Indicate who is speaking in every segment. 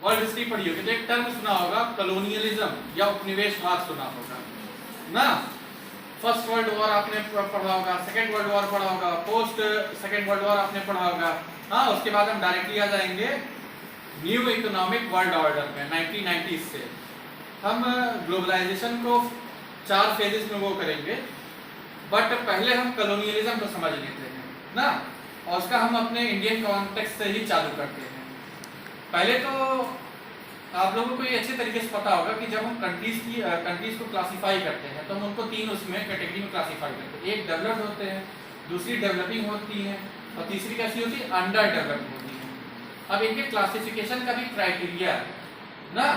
Speaker 1: World history पढ़ी होगी तो एक टर्म सुना होगा कॉलोनियलिज्म या उपनिवेशवाद सुना होगा ना। फर्स्ट वर्ल्ड वॉर आपने पढ़ा होगा, सेकेंड वर्ल्ड वॉर पढ़ा होगा, पोस्ट सेकेंड वर्ल्ड वॉर आपने पढ़ा होगा। हाँ, उसके बाद हम डायरेक्टली आ जाएंगे न्यू इकोनॉमिक वर्ल्ड ऑर्डर में 1990s से। हम ग्लोबलाइजेशन को 4 फेजेस में वो करेंगे, बट पहले हम कॉलोनियलिज्म को समझ लेते हैं ना, और उसका हम अपने इंडियन कॉन्टेक्स्ट से ही चालू करते हैं। पहले तो आप लोगों को ये अच्छे तरीके से पता होगा कि जब हम कंट्रीज को क्लासिफाई करते हैं तो हम उनको 3 उसमें कैटेगरी में क्लासिफाई करते हैं। एक डेवलप्ड होते हैं, दूसरी डेवलपिंग होती है, और तीसरी कैसी होती है, अंडर डेवलप्ड होती है। अब इनके क्लासिफिकेशन का भी क्राइटेरिया ना,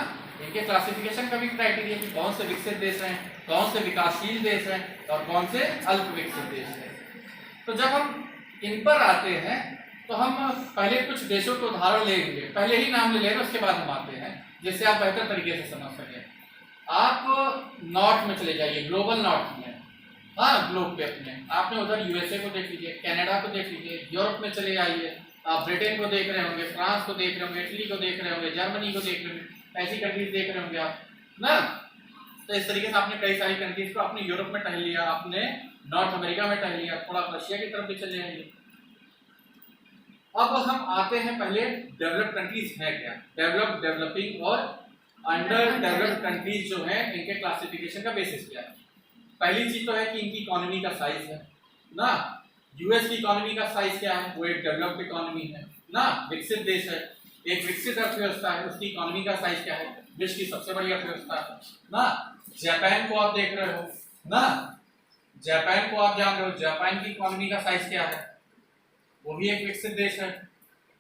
Speaker 1: इनके क्लासिफिकेशन का भी क्राइटेरिया कि कौन से विकसित देश हैं, कौन से विकासशील देश हैं और कौन से अल्प विकसित देश हैं। तो जब हम इन पर आते हैं तो हम पहले कुछ देशों के उदाहरण लेंगे, पहले ही नाम ले लेंगे, उसके बाद हम आते हैं जिससे आप बेहतर तरीके से समझ सकें। आप नॉर्थ में चले जाइए, ग्लोबल नॉर्थ में, हाँ ग्लोब पे अपने, आपने उधर यूएसए को देख लीजिए, कनाडा को देख लीजिए, यूरोप में चले आइए, आप ब्रिटेन को देख रहे होंगे, फ्रांस को देख रहे होंगे, इटली को देख रहे होंगे, जर्मनी को देख रहे होंगे, ऐसी कंट्रीज देख रहे होंगे आप ना। तो इस तरीके से आपने कई सारी कंट्रीज को, आपने यूरोप में टहल लिया, आपने नॉर्थ अमेरिका में टहल लिया, थोड़ा रशिया की तरफ भी चले जाइए। अब हम आते हैं पहले डेवलप्ड कंट्रीज है क्या, डेवलप्ड, डेवलपिंग और अंडर डेवलप्ड कंट्रीज जो हैं इनके क्लासिफिकेशन का बेसिस क्या है। पहली चीज तो है कि इनकी इकोनॉमी का साइज है ना। यूएस की इकोनॉमी का साइज क्या है, वो एक डेवलप्ड इकोनॉमी है ना, विकसित देश है, एक विकसित अर्थव्यवस्था है, उसकी इकोनॉमी का साइज क्या है, विश्व की सबसे बड़ी अर्थव्यवस्था है ना। जापान को आप देख रहे हो ना, जापान को आप जान रहे हो, जापान की इकोनॉमी का साइज क्या है, वो भी एक विकसित देश है।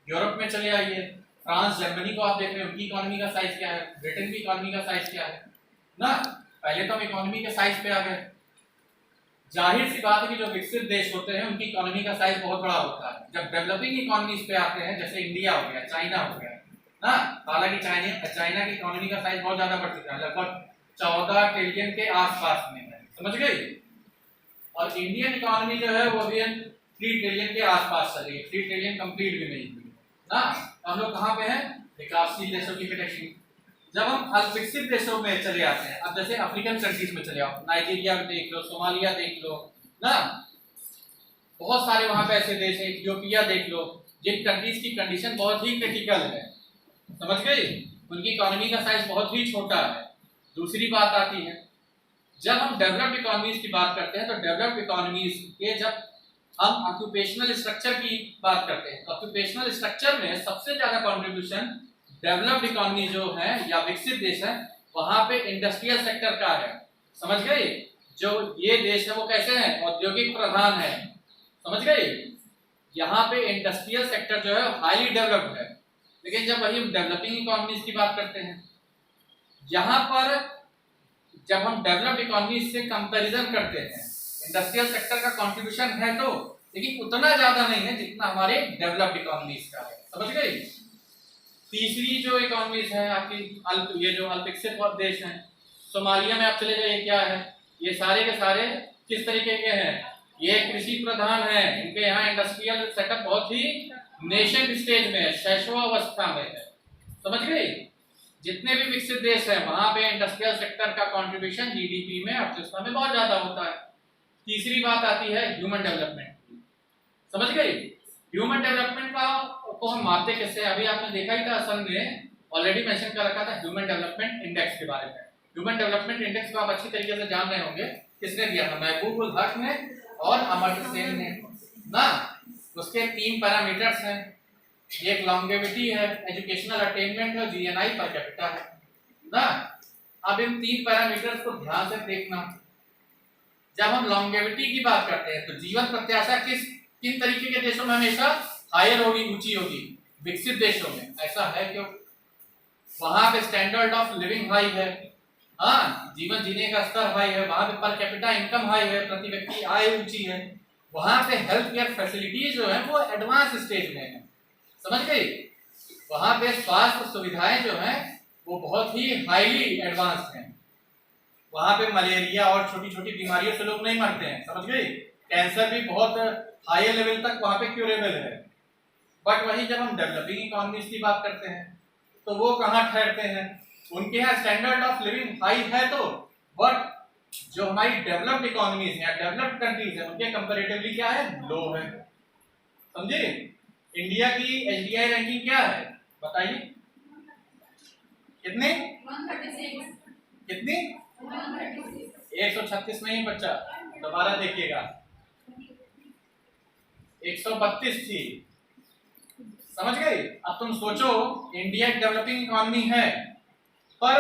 Speaker 1: यूरोप में चले आइए, फ्रांस जर्मनी को आप देख रहे हो, उनकी इकोनॉमी का साइज क्या है, ब्रिटेन की इकोनॉमी का साइज क्या है ना। पहले तो हम इकोनॉमी के साइज पे आ गए। जाहिर सी बात है कि जो विकसित देश होते हैं उनकी इकोनॉमी का साइज बहुत बड़ा होता है। जब डेवलपिंग इकोनॉमीज पे आते हैं, जैसे इंडिया हो गया, चाइना हो गया ना, हालांकि चाइना की इकोनॉमी का साइज बहुत ज्यादा बढ़ चुका है, लगभग 14 ट्रिलियन के आसपास में है, समझ गए। और इंडियन इकोनॉमी जो है वो भी 3 ट्रिलियन के आसपास चली है, 3 ट्रिलियन कंप्लीट भी नहीं हुई ना। हम लोग कहाँ पे हैं, विकासशील देशों की कैटेगरी। जब हम अल्पविकसित देशों में चले आते हैं, अब जैसे अफ्रीकन कंट्रीज में चले आओ, नाइजीरिया देख लो, सोमालिया देख लो ना, बहुत सारे वहां पे ऐसे देश हैं, इथियोपिया देख लो, जिन कंट्रीज की कंडीशन बहुत ही क्रिटिकल है, समझ गए, उनकी इकोनॉमी का साइज बहुत ही छोटा है। दूसरी बात आती है, जब हम डेवलप्ड इकोनॉमीज की बात करते हैं तो डेवलप्ड इकोनॉमीज के जब हम ऑक्यूपेशनल स्ट्रक्चर की बात करते हैं, तो ऑक्यूपेशनल स्ट्रक्चर में सबसे ज्यादा कंट्रीब्यूशन डेवलप्ड इकोनॉमी जो है या विकसित देश है वहां पे इंडस्ट्रियल सेक्टर का है, समझ गए। जो ये देश है वो कैसे है, औद्योगिक प्रधान है, समझ गए। यहाँ पे इंडस्ट्रियल सेक्टर जो है हाईली डेवलप्ड है। लेकिन जब वही हम डेवलपिंग इकोनॉमीज की बात करते हैं, यहाँ पर जब हम डेवलप्ड इकोनॉमीज से कंपैरिजन करते हैं, इंडस्ट्रियल सेक्टर का कंट्रीब्यूशन है तो, लेकिन उतना ज्यादा नहीं है जितना हमारे डेवलप्ड इकोनॉमीज का है, समझ गए। तीसरी जो इकोनॉमीज है आपकी ये जो अल्पविकसित देश हैं, सोमालिया में आप चले जाइए, क्या है, ये सारे के सारे किस तरीके के हैं, ये कृषि प्रधान है, इनके यहाँ इंडस्ट्रियल सेटअप बहुत ही नेशन स्टेज में है, शैशवावस्था में है, समझ गए। जितने भी विकसित देश हैं वहां पे इंडस्ट्रियल सेक्टर का कंट्रीब्यूशन जीडीपी में, अर्थव्यवस्था में बहुत ज्यादा होता है। तीसरी बात आती है ह्यूमन डेवलपमेंट, समझ गए। ह्यूमन डेवलपमेंट को हम मापते कैसे, अभी आपने देखा ही था, असल में ऑलरेडी मेंशन कर रखा था ह्यूमन डेवलपमेंट इंडेक्स के बारे में। ह्यूमन डेवलपमेंट इंडेक्स को आप अच्छी तरीके से जान रहे होंगे, किसने दिया था, महबूब उल हक ने और अमर्त्य सेन ने ना। उसके 3 पैरामीटर्स हैं, एक लॉन्गेविटी है, एजुकेशनल अटेनमेंट है, जीएनआई पर कैपिटा है ना। अब इन 3 पैरामीटर्स को ध्यान से देखना। जब हम लॉन्गेविटी की बात करते हैं तो जीवन प्रत्याशा किन तरीके के देशों में हमेशा हायर होगी, ऊंची होगी, विकसित देशों में। ऐसा है क्यों, वहां पे स्टैंडर्ड ऑफ लिविंग हाई है, हाँ जीवन जीने का स्तर हाई है, वहां पे पर कैपिटा इनकम हाई है, प्रति व्यक्ति आय ऊंची है, वहां पे हेल्थ केयर फैसिलिटीज जो है वो एडवांस स्टेज में है, समझ गए। वहां पे स्वास्थ्य सुविधाएं जो हैं वो बहुत ही हाईली एडवांस हैं। वहां पे मलेरिया और छोटी छोटी बीमारियों से लोग नहीं मरते हैं, समझ गए। कैंसर भी बहुत हाई लेवल तक वहां पे क्यूरेबल है। बट वही जब हम डेवलपिंग इकोनॉमीज की बात करते हैं तो वो कहाँ ठहरते हैं? उनके यहाँ स्टैंडर्ड ऑफ लिविंग हाई है तो, बट जो हमारी डेवलप्ड इकोनॉमीज है, डेवलप्ड कंट्रीज है, उनके कंपैरेटिवली क्या है? लो है। समझे? इंडिया की एचडीआई रैंकिंग क्या है बताइए? कितने?
Speaker 2: 136।
Speaker 1: कितनी? 136 नहीं बच्चा, दोबारा देखिएगा, 132 थी। समझ गए? अब तुम सोचो, इंडिया एक डेवलपिंग इकोनॉमी है, पर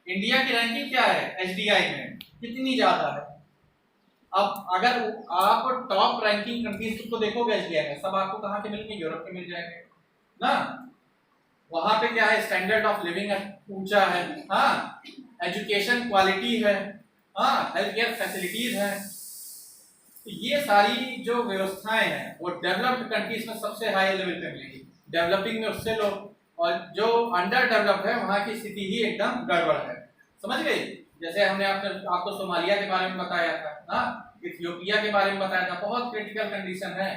Speaker 1: इंडिया की रैंकिंग क्या है एचडीआई में? कितनी ज्यादा है। अब अगर आप टॉप रैंकिंग कंट्रीज को देखोगे एचडीआई में, सब आपको कहाँ के मिलेंगे? यूरोप के मिल जाएंगे ना। वहां पे क्या है? स्टैंडर्ड ऑफ लिविंग ऊंचा है, हाँ, एजुकेशन क्वालिटी है, हाँ, हेल्थ केयर फैसिलिटीज है। तो ये सारी जो व्यवस्थाएं हैं वो डेवलप्ड कंट्रीज में सबसे हाई लेवल पे मिलेगी, डेवलपिंग में उससे लो, और जो अंडर डेवलप्ड है वहां की स्थिति ही एकदम गड़बड़ है। समझ गए? जैसे हमने आपको सोमालिया के बारे में बताया था ना, इथियोपिया के बारे में बताया था, बहुत क्रिटिकल कंडीशन है।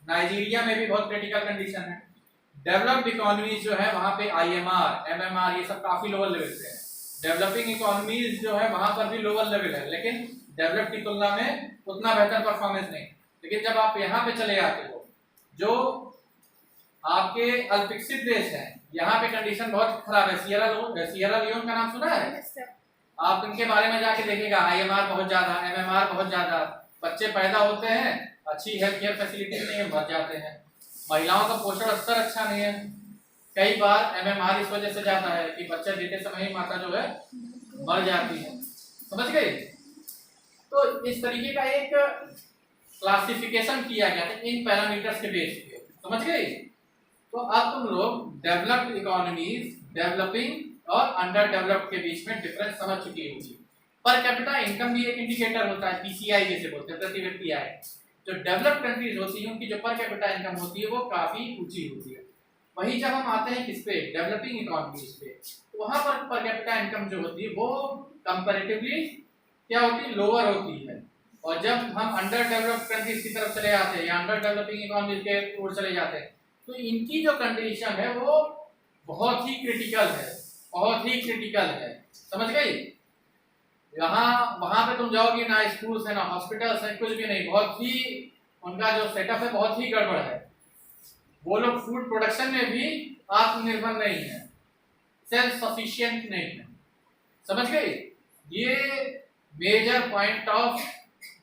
Speaker 1: नाइजीरिया में भी बहुत क्रिटिकल कंडीशन है। डेवलप्ड इकोनॉमीज जो है वहां पे आईएमआर, एमएमआर ये सब काफी लोअर लेवल पे है। डेवलपिंग इकोनॉमीज जो है वहां पर भी लोअर लेवल है, लेकिन डेवलप की तुलना में उतना बेहतर परफॉर्मेंस नहीं। लेकिन जब आप यहाँ पे चले जाते हो, जो आपके अल्पविकसित देश हैं, यहाँ पे कंडीशन बहुत खराब है। सियरा लियोन का नाम सुना है? आप इनके बारे में जाके देखिएगा, आईएमआर बहुत ज्यादा, एमएमआर बहुत ज्यादा, बच्चे पैदा होते हैं, अच्छी हेल्थ केयर फैसिलिटीज नहीं है, मर जाते हैं। महिलाओं का पोषण स्तर अच्छा नहीं है, कई बार एमएमआर इस वजह से जाता है कि बच्चे देते समय ही माता जो है मर जाती है। समझ गए? तो इस तरीके का एक क्लासिफिकेशन किया गया था इन पैरामीटर्स के बेस पे। समझ गए? तो अब तुम लोग डेवलप्ड इकोनॉमीज, डेवलपिंग और अंडर डेवलप्ड के बीच में डिफरेंस समझ चुकी होगी। पर कैपिटा इनकम भी एक इंडिकेटर होता है, पीसीआई जैसे बोलते हैं, प्रति व्यक्ति आय। जो डेवलप्ड कंट्रीज होती है उनकी जो पर कैपिटा इनकम होती है वो काफी ऊंची होती है। वहीं जब हम आते हैं किस पे? डेवलपिंग इकोनॉमीज पे, तो वहां पर कैपिटा इनकम जो होती है वो कंपैरेटिवली क्या होती है? लोअर होती है। और जब हम अंडर डेवलप्ड कंट्रीज की तरफ चले जाते हैं या अंडर डेवलपिंग इकोनॉमीज के ओर चले जाते हैं, तो इनकी जो कंडीशन है वो बहुत ही क्रिटिकल है, बहुत ही क्रिटिकल है। समझ गई? यहाँ वहां पे तुम जाओगे ना, स्कूल्स है ना, हॉस्पिटल्स है, कुछ भी नहीं, बहुत ही उनका जो सेटअप है बहुत ही गड़बड़ है। वो लोग फूड प्रोडक्शन में भी आत्मनिर्भर नहीं है, सेल्फ सफिशिएंट नहीं है। समझ गई? ये मेजर पॉइंट ऑफ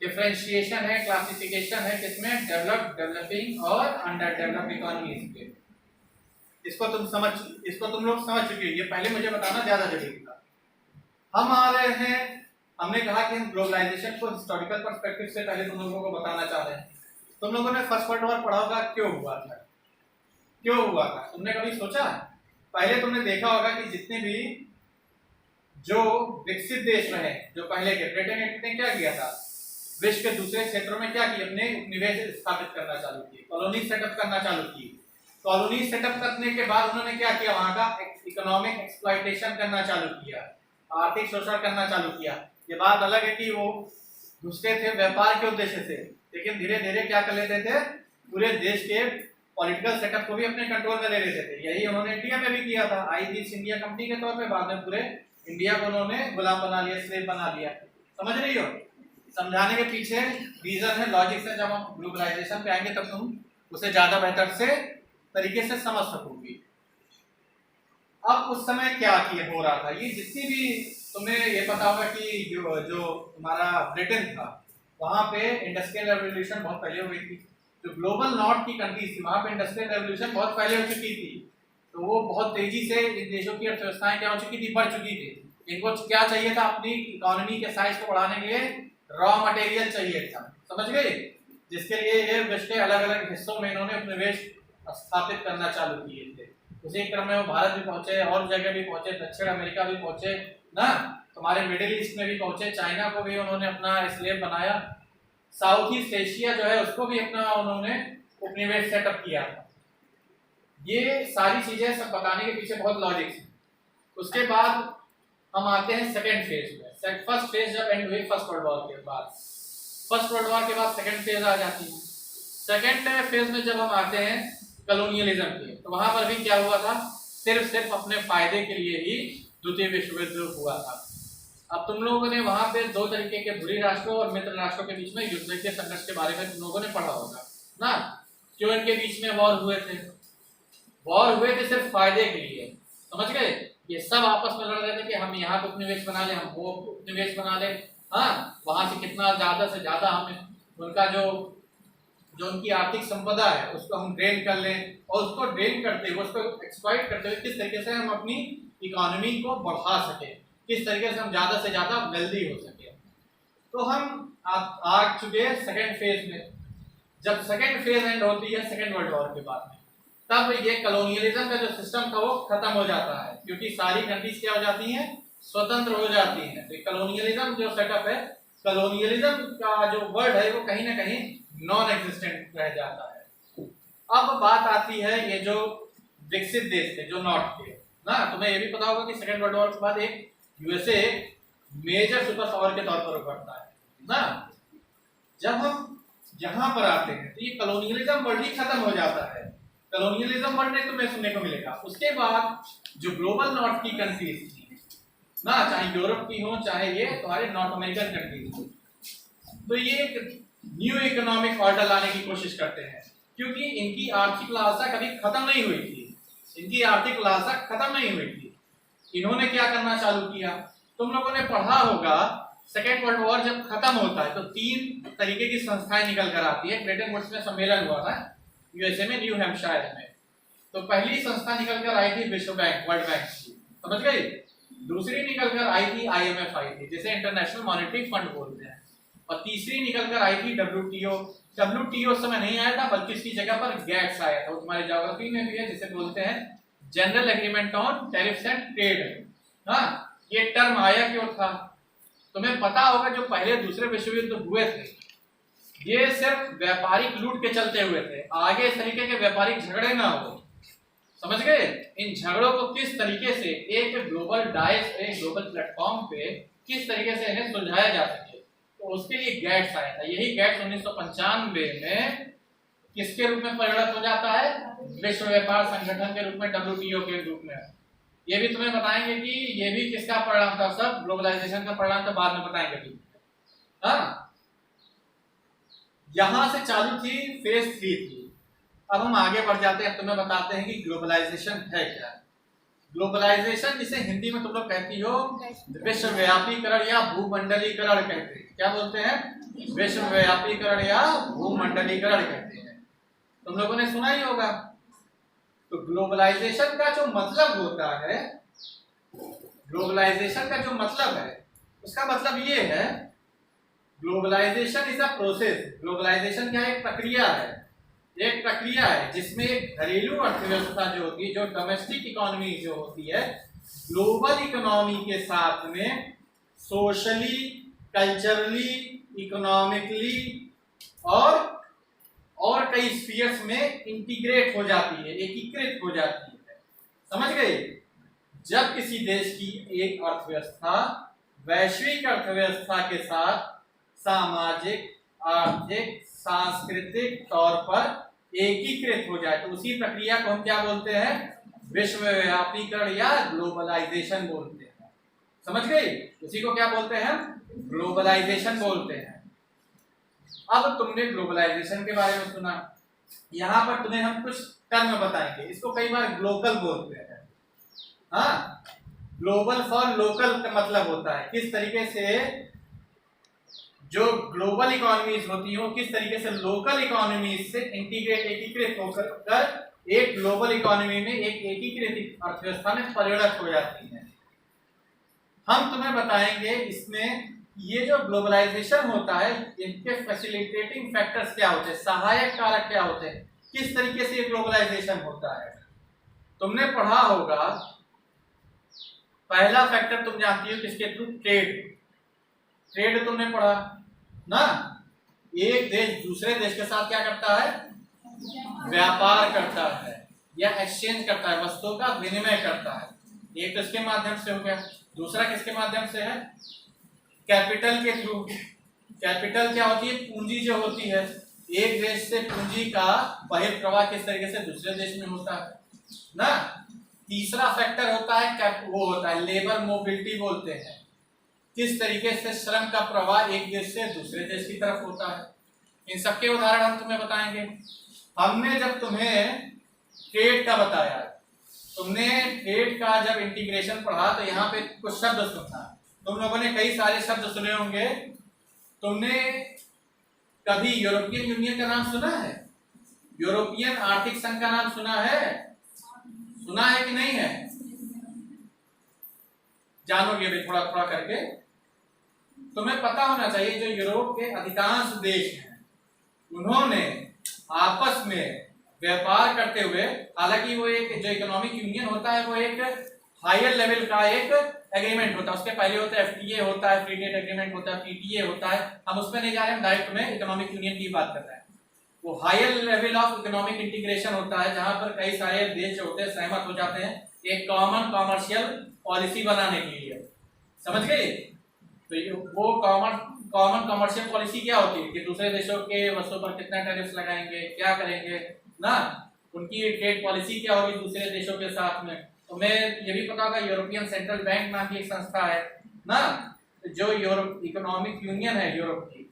Speaker 1: डिफरेंशिएशन है, क्लासिफिकेशन है किसमें? डेवलप्ड, डेवलपिंग और अंडर डेवलप्ड इकोनॉमीज के। इसको तुम लोग समझ चुके हो। ये पहले मुझे बताना ज्यादा जरूरी था। हम आ रहे हैं, हमने कहा कि हम ग्लोबलाइजेशन को हिस्टोरिकल पर्सपेक्टिव से पहले तुम लोगों को बताना चाह रहे हैं। तुम लोगों ने फर्स्ट वर्ल्ड वॉर पढ़ा होगा, क्यों हुआ था? क्यों हुआ था तुमने कभी सोचा? पहले तुमने देखा होगा कि जितने भी जो विकसित देश रहे, जो पहले के, ब्रिटेन ने क्या किया था? विश्व के दूसरे क्षेत्रों में क्या किया? अपने उपनिवेश स्थापित करना चालू किए, कॉलोनी सेटअप करना चालू की। कॉलोनी सेटअप करने के बाद उन्होंने क्या किया? वहां का इकोनॉमिक एक्सप्लॉइटेशन करना चालू किया, आर्थिक शोषण करना चालू किया। ये बात अलग है कि वो घुसते थे व्यापार के उद्देश्य से, लेकिन धीरे धीरे क्या कर लेते थे? पूरे देश के पॉलिटिकल सेटअप को भी अपने कंट्रोल में ले लेते थे। यही उन्होंने इंडिया में भी किया था, आई ईस्ट इंडिया कंपनी के तौर पे। बाद में पूरे इंडिया को उन्होंने गुलाम बना लिया, स्लेव बना लिया। समझ रही हो? समझाने के पीछे रीजन है, लॉजिक से। जब हम ग्लोबलाइजेशन पे आएंगे तब तुम उसे ज्यादा बेहतर से तरीके से समझ सकोगी। अब उस समय क्या हो रहा था? ये जितनी भी तुम्हें ये पता होगा कि जो तुम्हारा ब्रिटेन था, वहां पे इंडस्ट्रियल रेवोल्यूशन बहुत पहले हो गई थी। जो ग्लोबल नॉर्थ की कंट्रीज थी वहां पे इंडस्ट्रियल रेवोल्यूशन बहुत पहले हो चुकी थी। तो वो बहुत तेजी से इन देशों की अर्थव्यवस्थाएं क्या हो चुकी थी? बढ़ चुकी थी। इनको क्या चाहिए था? अपनी इकोनॉमी के साइज को बढ़ाने के लिए रॉ मटेरियल चाहिए था। समझ गए? जिसके लिए ये विश्व के अलग अलग हिस्सों में इन्होंने उपनिवेश स्थापित करना चालू किए थे। उसी क्रम में वो भारत भी पहुंचे, और जगह भी पहुंचे, दक्षिण अमेरिका भी पहुंचे ना, तुम्हारे मिडिल ईस्ट में भी पहुंचे, चाइना को भी उन्होंने अपना स्लेव बनाया, साउथ ईस्ट एशिया जो है उसको भी अपना उन्होंने उपनिवेश सेटअप किया था। ये सारी चीजें सब बताने के पीछे बहुत लॉजिक है। उसके बाद हम आते हैं सेकेंड फेज में। फर्स्ट फेज जब एंड हुई फर्स्ट वर्ल्ड वॉर के बाद, फर्स्ट वर्ल्ड वॉर के बाद सेकेंड फेज आ जाती है। सेकेंड फेज में जब हम आते हैं कॉलोनियलिज्म के, तो वहां पर भी क्या हुआ था? सिर्फ अपने फायदे के लिए ही द्वितीय विश्व युद्ध हुआ था। अब तुम लोगों ने वहां पे दो तरीके के धुरी राष्ट्रों और मित्र राष्ट्रों के बीच में युद्ध के संघर्ष के बारे में तुम लोगों ने पढ़ा होगा ना, क्यों इनके बीच में वॉर हुए थे। वॉर हुए थे सिर्फ फायदे के लिए, समझ गए। ये सब आपस में लड़ रहे थे कि हम यहाँ पे उपनिवेश बना ले, हम वो उपनिवेश बना ले, हाँ वहां से कितना ज्यादा से ज्यादा हम उनका जो उनकी आर्थिक संपदा है उसको हम ड्रेन कर लें, और उसको ड्रेन करते हुए उसको एक्सप्लॉइट करते हुए किस तरीके से हम अपनी इकोनॉमी को बढ़ा सके, किस तरीके से हम ज्यादा से ज्यादा वेल्दी हो सके। तो हम आ चुके सेकेंड फेज में। जब सेकेंड फेज एंड होती है सेकेंड वर्ल्ड वॉर के बाद में, तब ये कॉलोनियलिज्म का जो सिस्टम था वो खत्म हो जाता है, क्योंकि सारी कंट्रीज क्या हो जाती हैं, स्वतंत्र हो जाती हैं। तो कॉलोनियलिज्म जो सेटअप है, कॉलोनियलिज्म का जो वर्ड है वो कहीं ना कहीं नॉन एग्जिस्टेंट रह जाता है। अब बात आती है ये जो विकसित देश थे, जो नॉर्थ के ना, तुम्हें ये भी पता होगा कि सेकेंड वर्ल्ड वॉर के बाद एक यूएसए मेजर सुपर पावर के तौर पर उभरता है ना। जब हम यहाँ पर आते हैं तो ये कॉलोनियलिज्म वर्ड ही खत्म हो जाता है। कॉलोनियलिज्म वर्ड नहीं तुम्हें सुनने को मिलेगा। उसके बाद जो ग्लोबल नॉर्थ की कंट्रीज थी ना, चाहे यूरोप की हो चाहे ये तुम्हारे नॉर्थ अमेरिकन कंट्रीज हो, तो ये एक न्यू इकोनॉमिक ऑर्डर लाने की कोशिश करते हैं, क्योंकि इनकी आर्थिक लालसा कभी खत्म नहीं हुई थी। इनकी आर्थिक लालसा खत्म नहीं हुई थी। इन्होंने क्या करना चालू किया, तुम लोगों ने पढ़ा होगा सेकेंड वर्ल्ड वॉर जब खत्म होता है तो 3 तरीके की संस्थाएं निकल कर आती है। ब्रिटेन वुड्स में सम्मेलन हुआ था यूएसए में, न्यू हैम्पशायर में। तो पहली संस्था निकल कर आई थी विश्व बैंक, वर्ल्ड बैंक की, समझ गई। दूसरी निकल कर आई थी आईएमएफ आई थी, जिसे इंटरनेशनल मॉनेटरी फंड बोलते हैं। और तीसरी निकल कर आई थी डब्ल्यूटीओ। डब्ल्यूटीओ उस समय नहीं आया था, बल्कि इसकी जगह पर गैट्स आया था। वो तुम्हारी ज्योग्राफी में भी है, जिसे बोलते हैं general agreement on tariffs and trade. हाँ, ये टर्म आया क्यों था, तुम्हें पता होगा। जो पहले दूसरे विश्व युद्ध हुए थे ये सिर्फ व्यापारिक लूट के चलते हुए थे, आगे इस तरीके के व्यापारिक झगड़े ना हो, समझ गए। इन झगड़ों को किस तरीके से एक ग्लोबल डाइस, एक ग्लोबल प्लेटफॉर्म पे किस तरीके से इन्हें सुलझाया जा सके, तो उसके लिए गैट्स आया था। यही गैट्स 1995 में किसके रूप में परिणत हो जाता है, विश्व व्यापार संगठन के रूप में, डब्ल्यूटीओ के रूप में। ये भी तुम्हें बताएंगे कि ये भी किसका परिणाम था, सब ग्लोबलाइजेशन का परिणाम था, बाद में बताएंगे भी। हाँ, यहां से चालू थी फेज 3 थी। अब हम आगे बढ़ जाते हैं, तुम्हें बताते हैं कि ग्लोबलाइजेशन है क्या। ग्लोबलाइजेशन जिसे हिंदी में तुम लोग कहती हो विश्वव्यापीकरण या भूमंडलीकरण कहते हैं। क्या बोलते हैं, विश्वव्यापीकरण या भूमंडलीकरण कहते हैं। तुम लोगों ने सुना ही होगा। तो ग्लोबलाइजेशन का जो मतलब होता है, ग्लोबलाइजेशन का जो मतलब है, उसका मतलब ये है, globalisation is a process. Globalisation क्या है, एक प्रक्रिया है। एक प्रक्रिया है जिसमें एक घरेलू अर्थव्यवस्था जो होती है, जो डोमेस्टिक इकोनॉमी जो होती है, ग्लोबल इकोनॉमी के साथ में सोशली, कल्चरली, इकोनॉमिकली और कई स्फीयर्स में इंटीग्रेट हो जाती है, एकीकृत हो जाती है। समझ गए। जब किसी देश की एक अर्थव्यवस्था वैश्विक अर्थव्यवस्था के साथ सामाजिक, आर्थिक, सांस्कृतिक तौर पर एकीकृत हो जाए, तो उसी प्रक्रिया को हम क्या बोलते हैं, विश्वव्यापीकरण या ग्लोबलाइजेशन बोलते हैं। समझ गई। उसी को क्या बोलते हैं, ग्लोबलाइजेशन बोलते हैं। अब तुमने ग्लोबलाइजेशन के बारे में सुना, यहाँ पर तुम्हें हम कुछ टर्म बताएंगे। इसको कई बार ग्लोबल बोलते हैं। हाँ, ग्लोबल फॉर लोकल का मतलब होता है किस तरीके से जो ग्लोबल इकोनॉमीज होती हैं वो किस तरीके से लोकल इकोनॉमीज से इंटीग्रेट, एकीकृत होकर एक ग्लोबल इकोनॉमी में, एक एकीकृत अर्थव्यवस्था में परिणत हो जाती है। हम तुम्हें बताएंगे इसमें ये जो ग्लोबलाइजेशन होता है, इनके फैसिलिटेटिंग फैक्टर्स क्या होते हैं, सहायक कारक क्या होते हैं, किस तरीके से ये ग्लोबलाइजेशन होता है। तुमने पढ़ा होगा, पहला फैक्टर तुम जानती हो किसके थ्रू, ट्रेड। ट्रेड तुमने पढ़ा ना। एक देश दूसरे देश के साथ क्या करता है, व्यापार करता है या एक्सचेंज करता है, वस्तुओं का विनिमय करता है। एक तो इसके माध्यम से हो गया, दूसरा किसके माध्यम से है, कैपिटल के थ्रू। कैपिटल क्या होती है, पूंजी जो होती है। एक देश से पूंजी का बहिर्प्रवाह किस तरीके से दूसरे देश में होता है ना। तीसरा फैक्टर होता है वो होता है लेबर मोबिलिटी बोलते हैं, किस तरीके से श्रम का प्रवाह एक देश से दूसरे देश की तरफ होता है। इन सबके उदाहरण हम तुम्हें बताएंगे। हमने जब तुम्हें ट्रेड का बताया, तुमने ट्रेड का जब इंटीग्रेशन पढ़ा तो यहाँ पे कुछ शब्द सुना, तुम लोगों ने कई सारे शब्द सुने होंगे। तुमने कभी यूरोपियन यूनियन का नाम सुना है? यूरोपियन आर्थिक संघ का नाम सुना है? सुना है कि नहीं है? जानोगे भी थोड़ा थोड़ा करके। तुम्हें पता होना चाहिए जो यूरोप के अधिकांश देश हैं उन्होंने आपस में व्यापार करते हुए, हालांकि वो एक जो इकोनॉमिक यूनियन होता है वो एक हायर लेवल का एक एग्रीमेंट होता है, उसके पहले होता है एफटीए होता है, फ्री ट्रेड एग्रीमेंट होता है, पीटीए होता है, हम उसमें नहीं जा रहे हैं, डायरेक्ट में इकोनॉमिक यूनियन की बात कर रहे हैं। वो higher level of economic integration होता है जहां पर कई सारे देश जो होते हैं सहमत हो जाते हैं एक कॉमन कॉमर्शियल पॉलिसी बनाने के लिए। समझ गए? तो वो कॉमन कॉमर्शियल पॉलिसी क्या होती है कि दूसरे देशों के वस्तुओं पर कितना टैरिफ्स लगाएंगे, क्या करेंगे ना, उनकी ट्रेड पॉलिसी क्या होगी दूसरे देशों के साथ में। तो मैं ये भी पता होगा यूरोपियन सेंट्रल बैंक नाम की एक संस्था है ना, जो यूरोप इकोनॉमिक यूनियन है यूरोप की,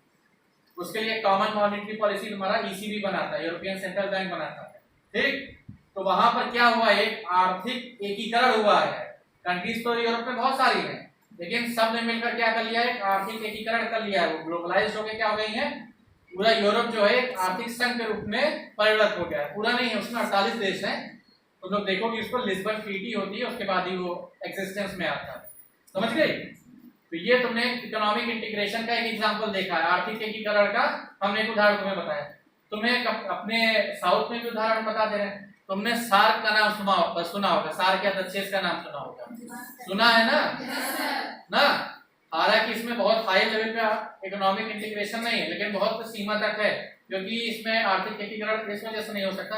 Speaker 1: उसके लिए कॉमन मॉनेटरी पॉलिसी हमारा ईसीबी बनाता है, यूरोपियन सेंट्रल बैंक बनाता है। ठीक, तो वहां पर क्या हुआ, एक आर्थिक एकीकरण हुआ है। कंट्रीज तो यूरोप में बहुत सारी हैं, लेकिन सब ने मिलकर क्या कर लिया है, आर्थिक एकीकरण कर लिया है। वो ग्लोबलाइज हो गए, क्या हो गई है, पूरा यूरोप जो है एक आर्थिक संघ के रूप में परिणत हो गया है। पूरा नहीं है, उसमें 48 देश हैं। तो लोग देखोगे इसको लिस्बन ट्रीटी होती है, उसके बाद ही वो एक्सिस्टेंस में आता है। समझ गए? तो ये तुमने इकोनॉमिक इंटीग्रेशन का एक एग्जांपल देखा है, आर्थिक एकीकरण का हमने एक उदाहरण तुम्हें बताया। तुम्हें अपने साउथ में भी उदाहरण बता दे रहे हैं। तुमने सार्क का नाम सुना होगा, सार्क या डचेस का नाम सुना होगा, सुना है ना? हालांकि इसमें बहुत हाई लेवल पे इकोनॉमिक इंटीग्रेशन नहीं है, लेकिन बहुत सीमा तक है, क्योंकि इसमें आर्थिक एकीकरण इस वजह से नहीं हो सकता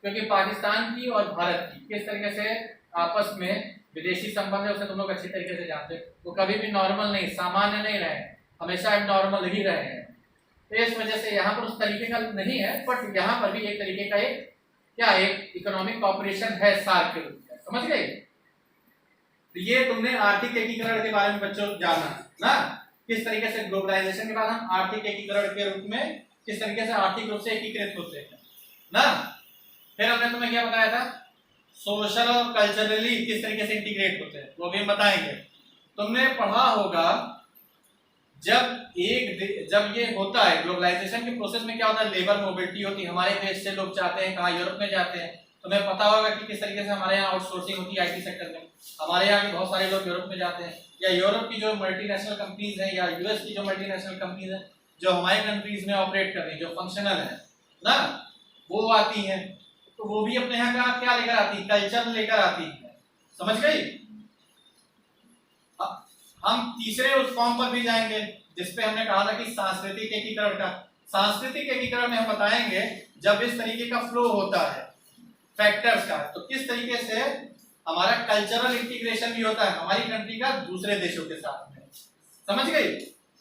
Speaker 1: क्योंकि पाकिस्तान की और भारत की किस तरीके से आपस में विदेशी संबंध है उसे तुम लोग अच्छी तरीके से जानते हो। वो कभी भी नॉर्मल नहीं, सामान्य नहीं रहे, हमेशा नॉर्मल ही रहे हैं। तो इस वजह से यहाँ पर उस तरीके का नहीं है, बट यहाँ पर भी एक तरीके का एक इकोनॉमिक कॉपरेशन है सार्क के रूप में। समझ गए? तो ये तुमने आर्थिक एकीकरण के बारे में बच्चों जाना ना, किस तरीके से ग्लोबलाइजेशन के बाद हम आर्थिक एकीकरण के रूप में किस तरीके से आर्थिक रूप से एकीकृत होते हैं ना। फिर हमने तुम्हें क्या बताया था, सोशल और कल्चरली किस तरीके से इंटीग्रेट होते हैं, वो भी हम बताएंगे। तुमने पढ़ा होगा जब ये होता है ग्लोबलाइजेशन के प्रोसेस में क्या होता है, लेबर मोबिलिटी होती है, हमारे देश से लोग जाते हैं कहाँ, यूरोप में जाते हैं। तुम्हें पता होगा कि किस तरीके से हमारे यहाँ आउटसोर्सिंग होती है आईटी सेक्टर में, हमारे यहाँ के बहुत सारे लोग यूरोप में जाते हैं, या यूरोप की जो मल्टीनेशनल कंपनीज हैं या यूएस की जो मल्टीनेशनल कंपनीज हैं जो हमारे कंट्रीज में ऑपरेट कर रही है, जो फंक्शनल है ना, वो आती हैं। तो वो भी अपने यहाँ का क्या लेकर आती है, कल्चर लेकर आती है। समझ गई? हम तीसरे उस फॉर्म पर भी जाएंगे जिसपे हमने कहा था कि सांस्कृतिक एकीकरण का। सांस्कृतिक एकीकरण में हम बताएंगे जब इस तरीके का फ्लो होता है फैक्टर्स का, तो किस तरीके से हमारा कल्चरल इंटीग्रेशन भी होता है हमारी कंट्री का दूसरे देशों के साथ में। समझ गई?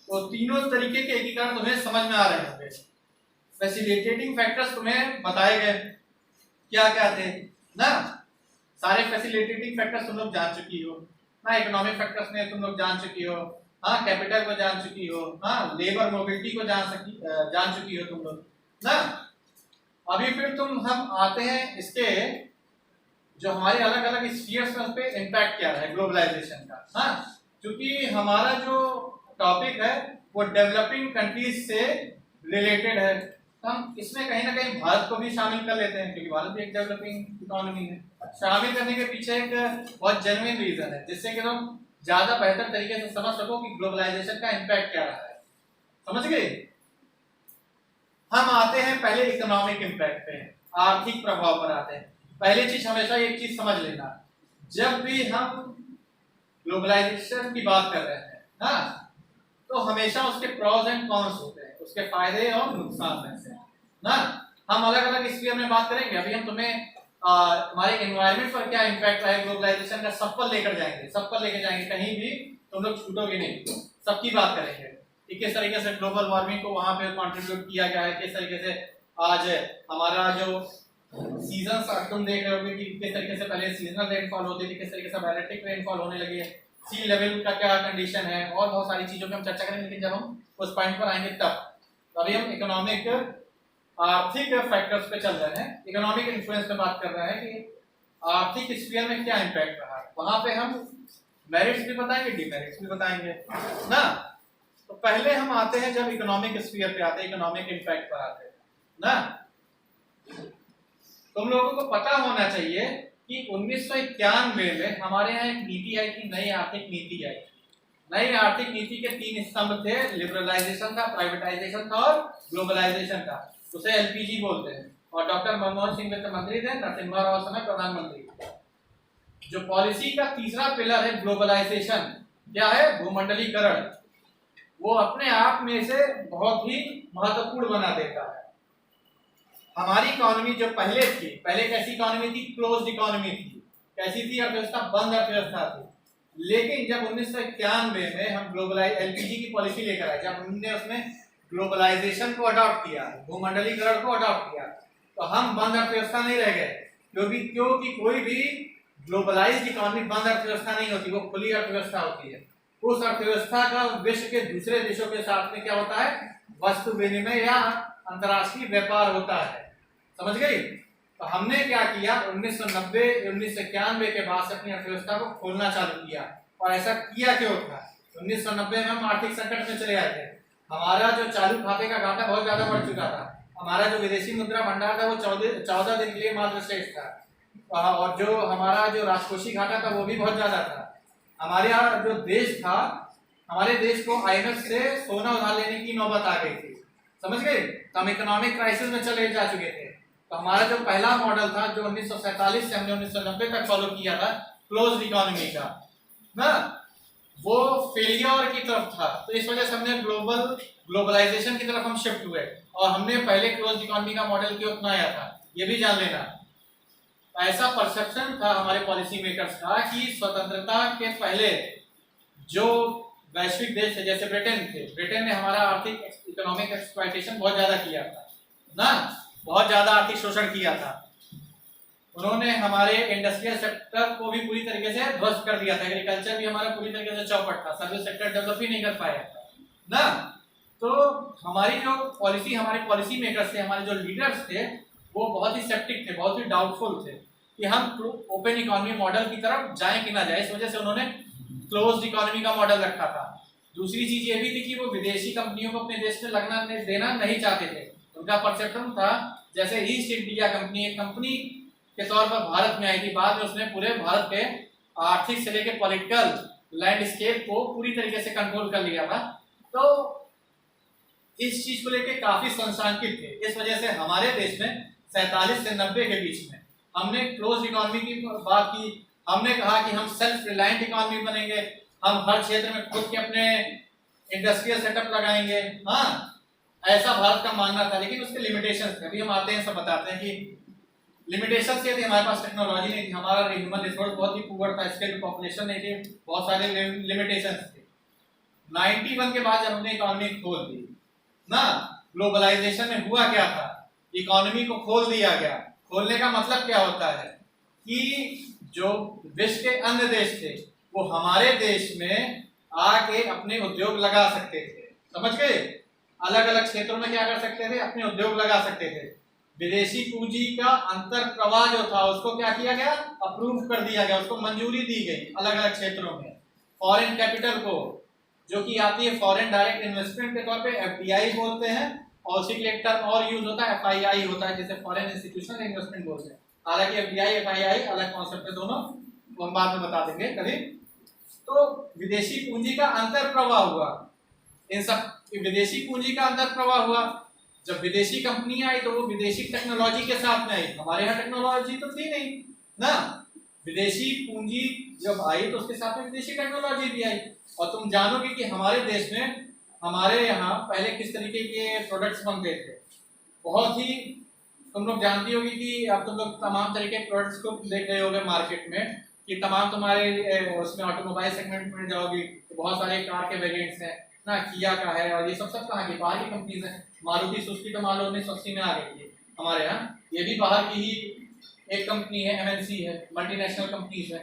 Speaker 1: तो तीनों तरीके के एकीकरण तुम्हें समझ में आ रहे होंगे। फैसिलिटेटिंग फैक्टर्स तुम्हें बताए गए क्या क्या थे ना, सारे फैसिलिटेटिंग फैक्टर्स तुम लोग जान चुकी हो ना, इकोनॉमिक फैक्टर्स में तुम लोग जान चुकी हो, हाँ कैपिटल को जान चुकी हो, हाँ लेबर मोबिलिटी को जान चुकी हो तुम लोग ना। अभी फिर हम आते हैं इसके जो हमारे अलग अलग स्फीयर्स में उस पे इम्पैक्ट क्या है ग्लोबलाइजेशन का। हाँ, क्योंकि हमारा जो टॉपिक है वो डेवलपिंग कंट्रीज से रिलेटेड है, हम इसमें कहीं ना कहीं भारत को भी शामिल कर लेते हैं क्योंकि भारत भी एक डेवलपिंग इकोनॉमी है। शामिल करने के पीछे एक बहुत जेन्युइन रीजन है जिससे कि तुम ज्यादा बेहतर तरीके से समझ सको कि ग्लोबलाइजेशन का इम्पैक्ट क्या रहा है। समझ गए? हम आते हैं पहले इकोनॉमिक इम्पैक्ट पे, आर्थिक प्रभाव पर आते हैं। पहली चीज हमेशा एक चीज समझ लेना, जब भी हम ग्लोबलाइजेशन की बात कर रहे हैं हाँ, तो हमेशा उसके प्रॉस एंड कॉन्स होते हैं, उसके फायदे और नुकसान रहते हैं ना। हम अलग अलग स्फीयर में बात करेंगे। अभी हम तुम्हें हमारे एनवायरनमेंट पर क्या इम्पैक्ट है ग्लोबलाइजेशन का सब पर लेकर जाएंगे, सब पर लेकर जाएंगे, कहीं भी तुम लोग छूटोगे नहीं, सबकी बात करेंगे कि किस तरीके से ग्लोबल वार्मिंग को वहां पे कंट्रीब्यूट किया गया है, किस तरीके से आज हमारा जो सीजन तुम देख रहे होगे कि किस तरीके से पहले सीजनल रेनफॉल होती थी, किस तरीके से बैलेटिक रेनफॉल होने लगी है, सी लेवल का क्या कंडीशन है, और बहुत सारी चीजों पे हम चर्चा करेंगे, लेकिन जब हम उस पॉइंट पर आएंगे तब अभी हम इकोनॉमिक आर्थिक फैक्टर्स पे चल रहे हैं, इकोनॉमिक इन्फ्लुएंस पे बात कर रहे हैं कि आर्थिक स्फीयर में क्या इम्पैक्ट रहा है। वहां पे हम मेरिट्स भी बताएंगे, डिमेरिट्स भी बताएंगे ना। तो पहले हम आते हैं जब इकोनॉमिक स्फीयर पे आते हैं, इकोनॉमिक इम्पैक्ट पर आते हैं ना। तुम लोगों को पता होना चाहिए कि 1991 में हमारे यहाँ एक नीति आई थी, नई आर्थिक नीति आई। नई आर्थिक नीति के 3 स्तंभ थे, लिबरलाइजेशन था, प्राइवेटाइजेशन था और ग्लोबलाइजेशन था। उसे एलपीजी बोलते हैं। और डॉक्टर मनमोहन सिंह वित्त मंत्री थे, नरसिम्हा राव समय प्रधानमंत्री। जो पॉलिसी का तीसरा पिलर है ग्लोबलाइजेशन, क्या है, भूमंडलीकरण, वो अपने आप में से बहुत ही महत्वपूर्ण बना देता है। हमारी इकोनॉमी जो पहले थी, पहले कैसी इकोनॉमी थी, क्लोज्ड इकोनॉमी थी, कैसी थी, अर्थव्यवस्था बंद अर्थव्यवस्था थी। लेकिन जब 1991 में हम ग्लोबलाइज एलपीजी की पॉलिसी लेकर आए, जब हमने उसमें ग्लोबलाइजेशन को अडॉप्ट किया, भूमंडलीकरण को अडॉप्ट किया, तो हम बंद अर्थव्यवस्था नहीं रह गए। क्योंकि कोई भी ग्लोबलाइज्ड इकोनॉमी बंद अर्थव्यवस्था नहीं होती, वो खुली अर्थव्यवस्था होती है। उस अर्थव्यवस्था का विश्व के दूसरे देशों के साथ में क्या होता है, वस्तु विनिमय या अंतर्राष्ट्रीय व्यापार होता है। समझ गई। तो हमने क्या किया, 1991 के बाद से अपनी अर्थव्यवस्था को खोलना चालू किया। और ऐसा किया क्यों था, 1990 में हम आर्थिक संकट में चले आए थे। हमारा जो चालू खाते का घाटा बहुत ज्यादा बढ़ चुका था। हमारा जो विदेशी मुद्रा भंडार था वो 14 दिन के लिए मात्र शेष था। और जो हमारा जो राजकोषीय घाटा था वो भी बहुत ज्यादा था। हमारे यहाँ जो देश था, हमारे देश को IMF से सोना उधार लेने की नौबत आ गई थी। समझ गए। तो हम इकोनॉमिक क्राइसिस में चले जा चुके थे। तो हमारा जो पहला मॉडल था, जो 1947 से हमने 1990 तक फॉलो किया था, क्लोज्ड इकोनॉमी का ना, वो फेलियर की तरफ था। तो इस वजह से हमने ग्लोबलाइजेशन की तरफ हम शिफ्ट हुए और हमने पहले क्लोज्ड इकोनॉमी का मॉडल क्यों अपनाया था, ये भी जान लेना। ऐसा परसेप्शन था हमारे पॉलिसी मेकर्स का कि स्वतंत्रता के पहले जो वैश्विक देश थे, जैसे ब्रिटेन थे, ब्रिटेन ने हमारा आर्थिक इकोनॉमिक एक्सप्लॉयटेशन बहुत ज्यादा किया था ना, बहुत ज्यादा आर्थिक शोषण किया था। उन्होंने हमारे इंडस्ट्रियल सेक्टर को भी पूरी तरीके से ध्वस्त कर दिया था। एग्रीकल्चर भी हमारा पूरी तरीके से चौपट था, सर्विस सेक्टर डेवलप ही नहीं कर पाया ना। तो हमारी जो पॉलिसी, हमारे पॉलिसी मेकर्स थे, हमारे जो लीडर्स थे, वो बहुत ही सेप्टिक थे, बहुत ही डाउटफुल थे कि हम ओपन इकोनॉमी मॉडल की तरफ जाएं कि ना जाए। इस वजह से उन्होंने क्लोज्ड इकोनॉमी का मॉडल रखा था। दूसरी चीज ये भी थी कि वो विदेशी कंपनियों को अपने देश में लगना देना नहीं चाहते थे। उनका परसेप्शन था जैसे ईस्ट इंडिया कंपनी एक कंपनी के तौर पर भारत में आई थी, बाद में उसने पूरे भारत के आर्थिक से लेकर पॉलिटिकल लैंडस्केप को पूरी तरीके से कंट्रोल कर लिया था। तो इस चीज को लेकर काफी संशंकित थे। इस वजह से हमारे देश में 47 से 90 के बीच में हमने क्लोज इकोनॉमी की बात की। हमने कहा कि हम सेल्फ रिलायंट इकोनॉमी बनेंगे, हम हर क्षेत्र में खुद के अपने इंडस्ट्रियल सेटअप लगाएंगे। हाँ, ऐसा भारत का मानना था, लेकिन उसके लिमिटेशंस थे। अभी हम आते हैं, सब बताते हैं कि लिमिटेशंस ये थे। हमारे पास टेक्नोलॉजी नहीं थी, हमारा ह्यूमन रिसोर्स बहुत ही पुअर था, स्केल पॉपुलेशन नहीं थी, बहुत सारे लिमिटेशंस थे। 91 के बाद जब हमने इकोनॉमी खोल दी ना, ग्लोबलाइजेशन में हुआ क्या था, इकोनॉमी को खोल दिया गया। खोलने का मतलब क्या होता है कि जो विश्व के अन्य देश थे वो हमारे देश में आके अपने उद्योग लगा सकते थे। समझ गए। अलग अलग क्षेत्रों में क्या कर सकते थे, अपने उद्योग लगा सकते थे। विदेशी पूंजी का अंतर प्रवाह जो था उसको क्या किया गया, अप्रूव कर दिया गया, उसको मंजूरी दी गई अलग अलग क्षेत्रों में। फॉरेन कैपिटल को जो कि आती है फॉरेन डायरेक्ट इन्वेस्टमेंट के तौर पे FDI बोलते हैं, और उसी के लिए एक टर्म और यूज होता है FII होता है, जैसे फॉरेन इंस्टीट्यूशनल इन्वेस्टमेंट बोलते हैं। हालांकि FDI FII अलग कॉन्सेप्ट है, दोनों हम बाद में बता देंगे कभी। तो विदेशी पूंजी का अंतर प्रवाह हुआ, इन सब विदेशी पूंजी का अंतर प्रवाह हुआ। जब विदेशी कंपनियां आई तो वो विदेशी टेक्नोलॉजी के साथ में आई, हमारे यहाँ टेक्नोलॉजी तो थी नहीं ना। विदेशी पूंजी जब आई तो उसके साथ में विदेशी टेक्नोलॉजी भी आई। और तुम जानोगे कि हमारे देश में, हमारे यहाँ पहले किस तरीके के प्रोडक्ट्स बनते थे। बहुत ही तुम लोग जानती होगी कि अब तुम लोग तमाम तरीके के प्रोडक्ट्स को देख रहे होगे मार्केट में, कि तमाम तुम्हारे उसमें ऑटोमोबाइल सेगमेंट में जाओगी तो बहुत सारे कार के वेरिएंट्स हैं ना, किया का है, और ये सब कहाँ की बाहर की कंपनीज है। मारुति सुजुकी तो मान लो 1980 में आ गई थी, हमारे यहाँ, ये भी बाहर की ही एक कंपनी है, एमएनसी है, मल्टीनेशनल कंपनीज है।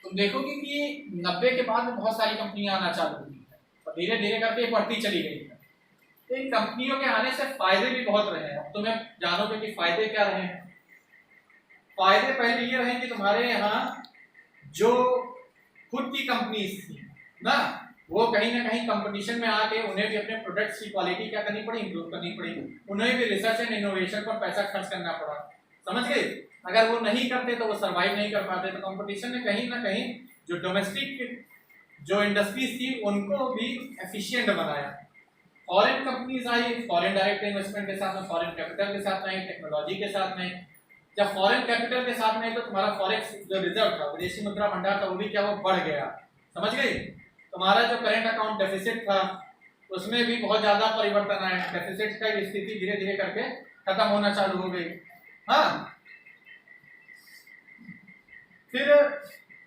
Speaker 1: तुम देखोगे कि 90 के बाद में बहुत सारी कंपनियां आना चालू हुई है और धीरे धीरे करके बढ़ती चली गई है। तो इन कंपनियों के आने से फायदे भी बहुत रहे हैं। अब तुम्हें जानोगे कि फायदे क्या रहे हैं। फायदे पहले ये रहे कि तुम्हारे यहाँ जो खुद की कंपनीज थी ना, वो कहीं ना कहीं कंपटीशन में आके उन्हें भी अपने प्रोडक्ट्स की क्वालिटी क्या करनी पड़ी, इंप्रूव करनी पड़ी। उन्हें भी रिसर्च एंड इनोवेशन पर पैसा खर्च करना पड़ा। समझ गए? अगर वो नहीं करते तो वो सर्वाइव नहीं कर पाते। तो कंपटीशन ने कहीं ना कहीं जो डोमेस्टिक जो इंडस्ट्रीज थी उनको भी एफिशिएंट बनाया। फॉरेन कंपनीज आई, फॉरेन डायरेक्ट इन्वेस्टमेंट के साथ में, फॉरेन कैपिटल के साथ में, टेक्नोलॉजी के साथ में। जब फॉरेन कैपिटल के साथ में तो तुम्हारा फॉरेक्स जो रिजर्व था, विदेशी मुद्रा भंडार था, वो भी क्या वो बढ़ गया। समझ गए? तुम्हारा जो करंट अकाउंट डेफिसिट था उसमें भी बहुत ज्यादा परिवर्तन आया। डेफिसिट का स्थिति धीरे धीरे करके खत्म होना चालू हो गई। हाँ, फिर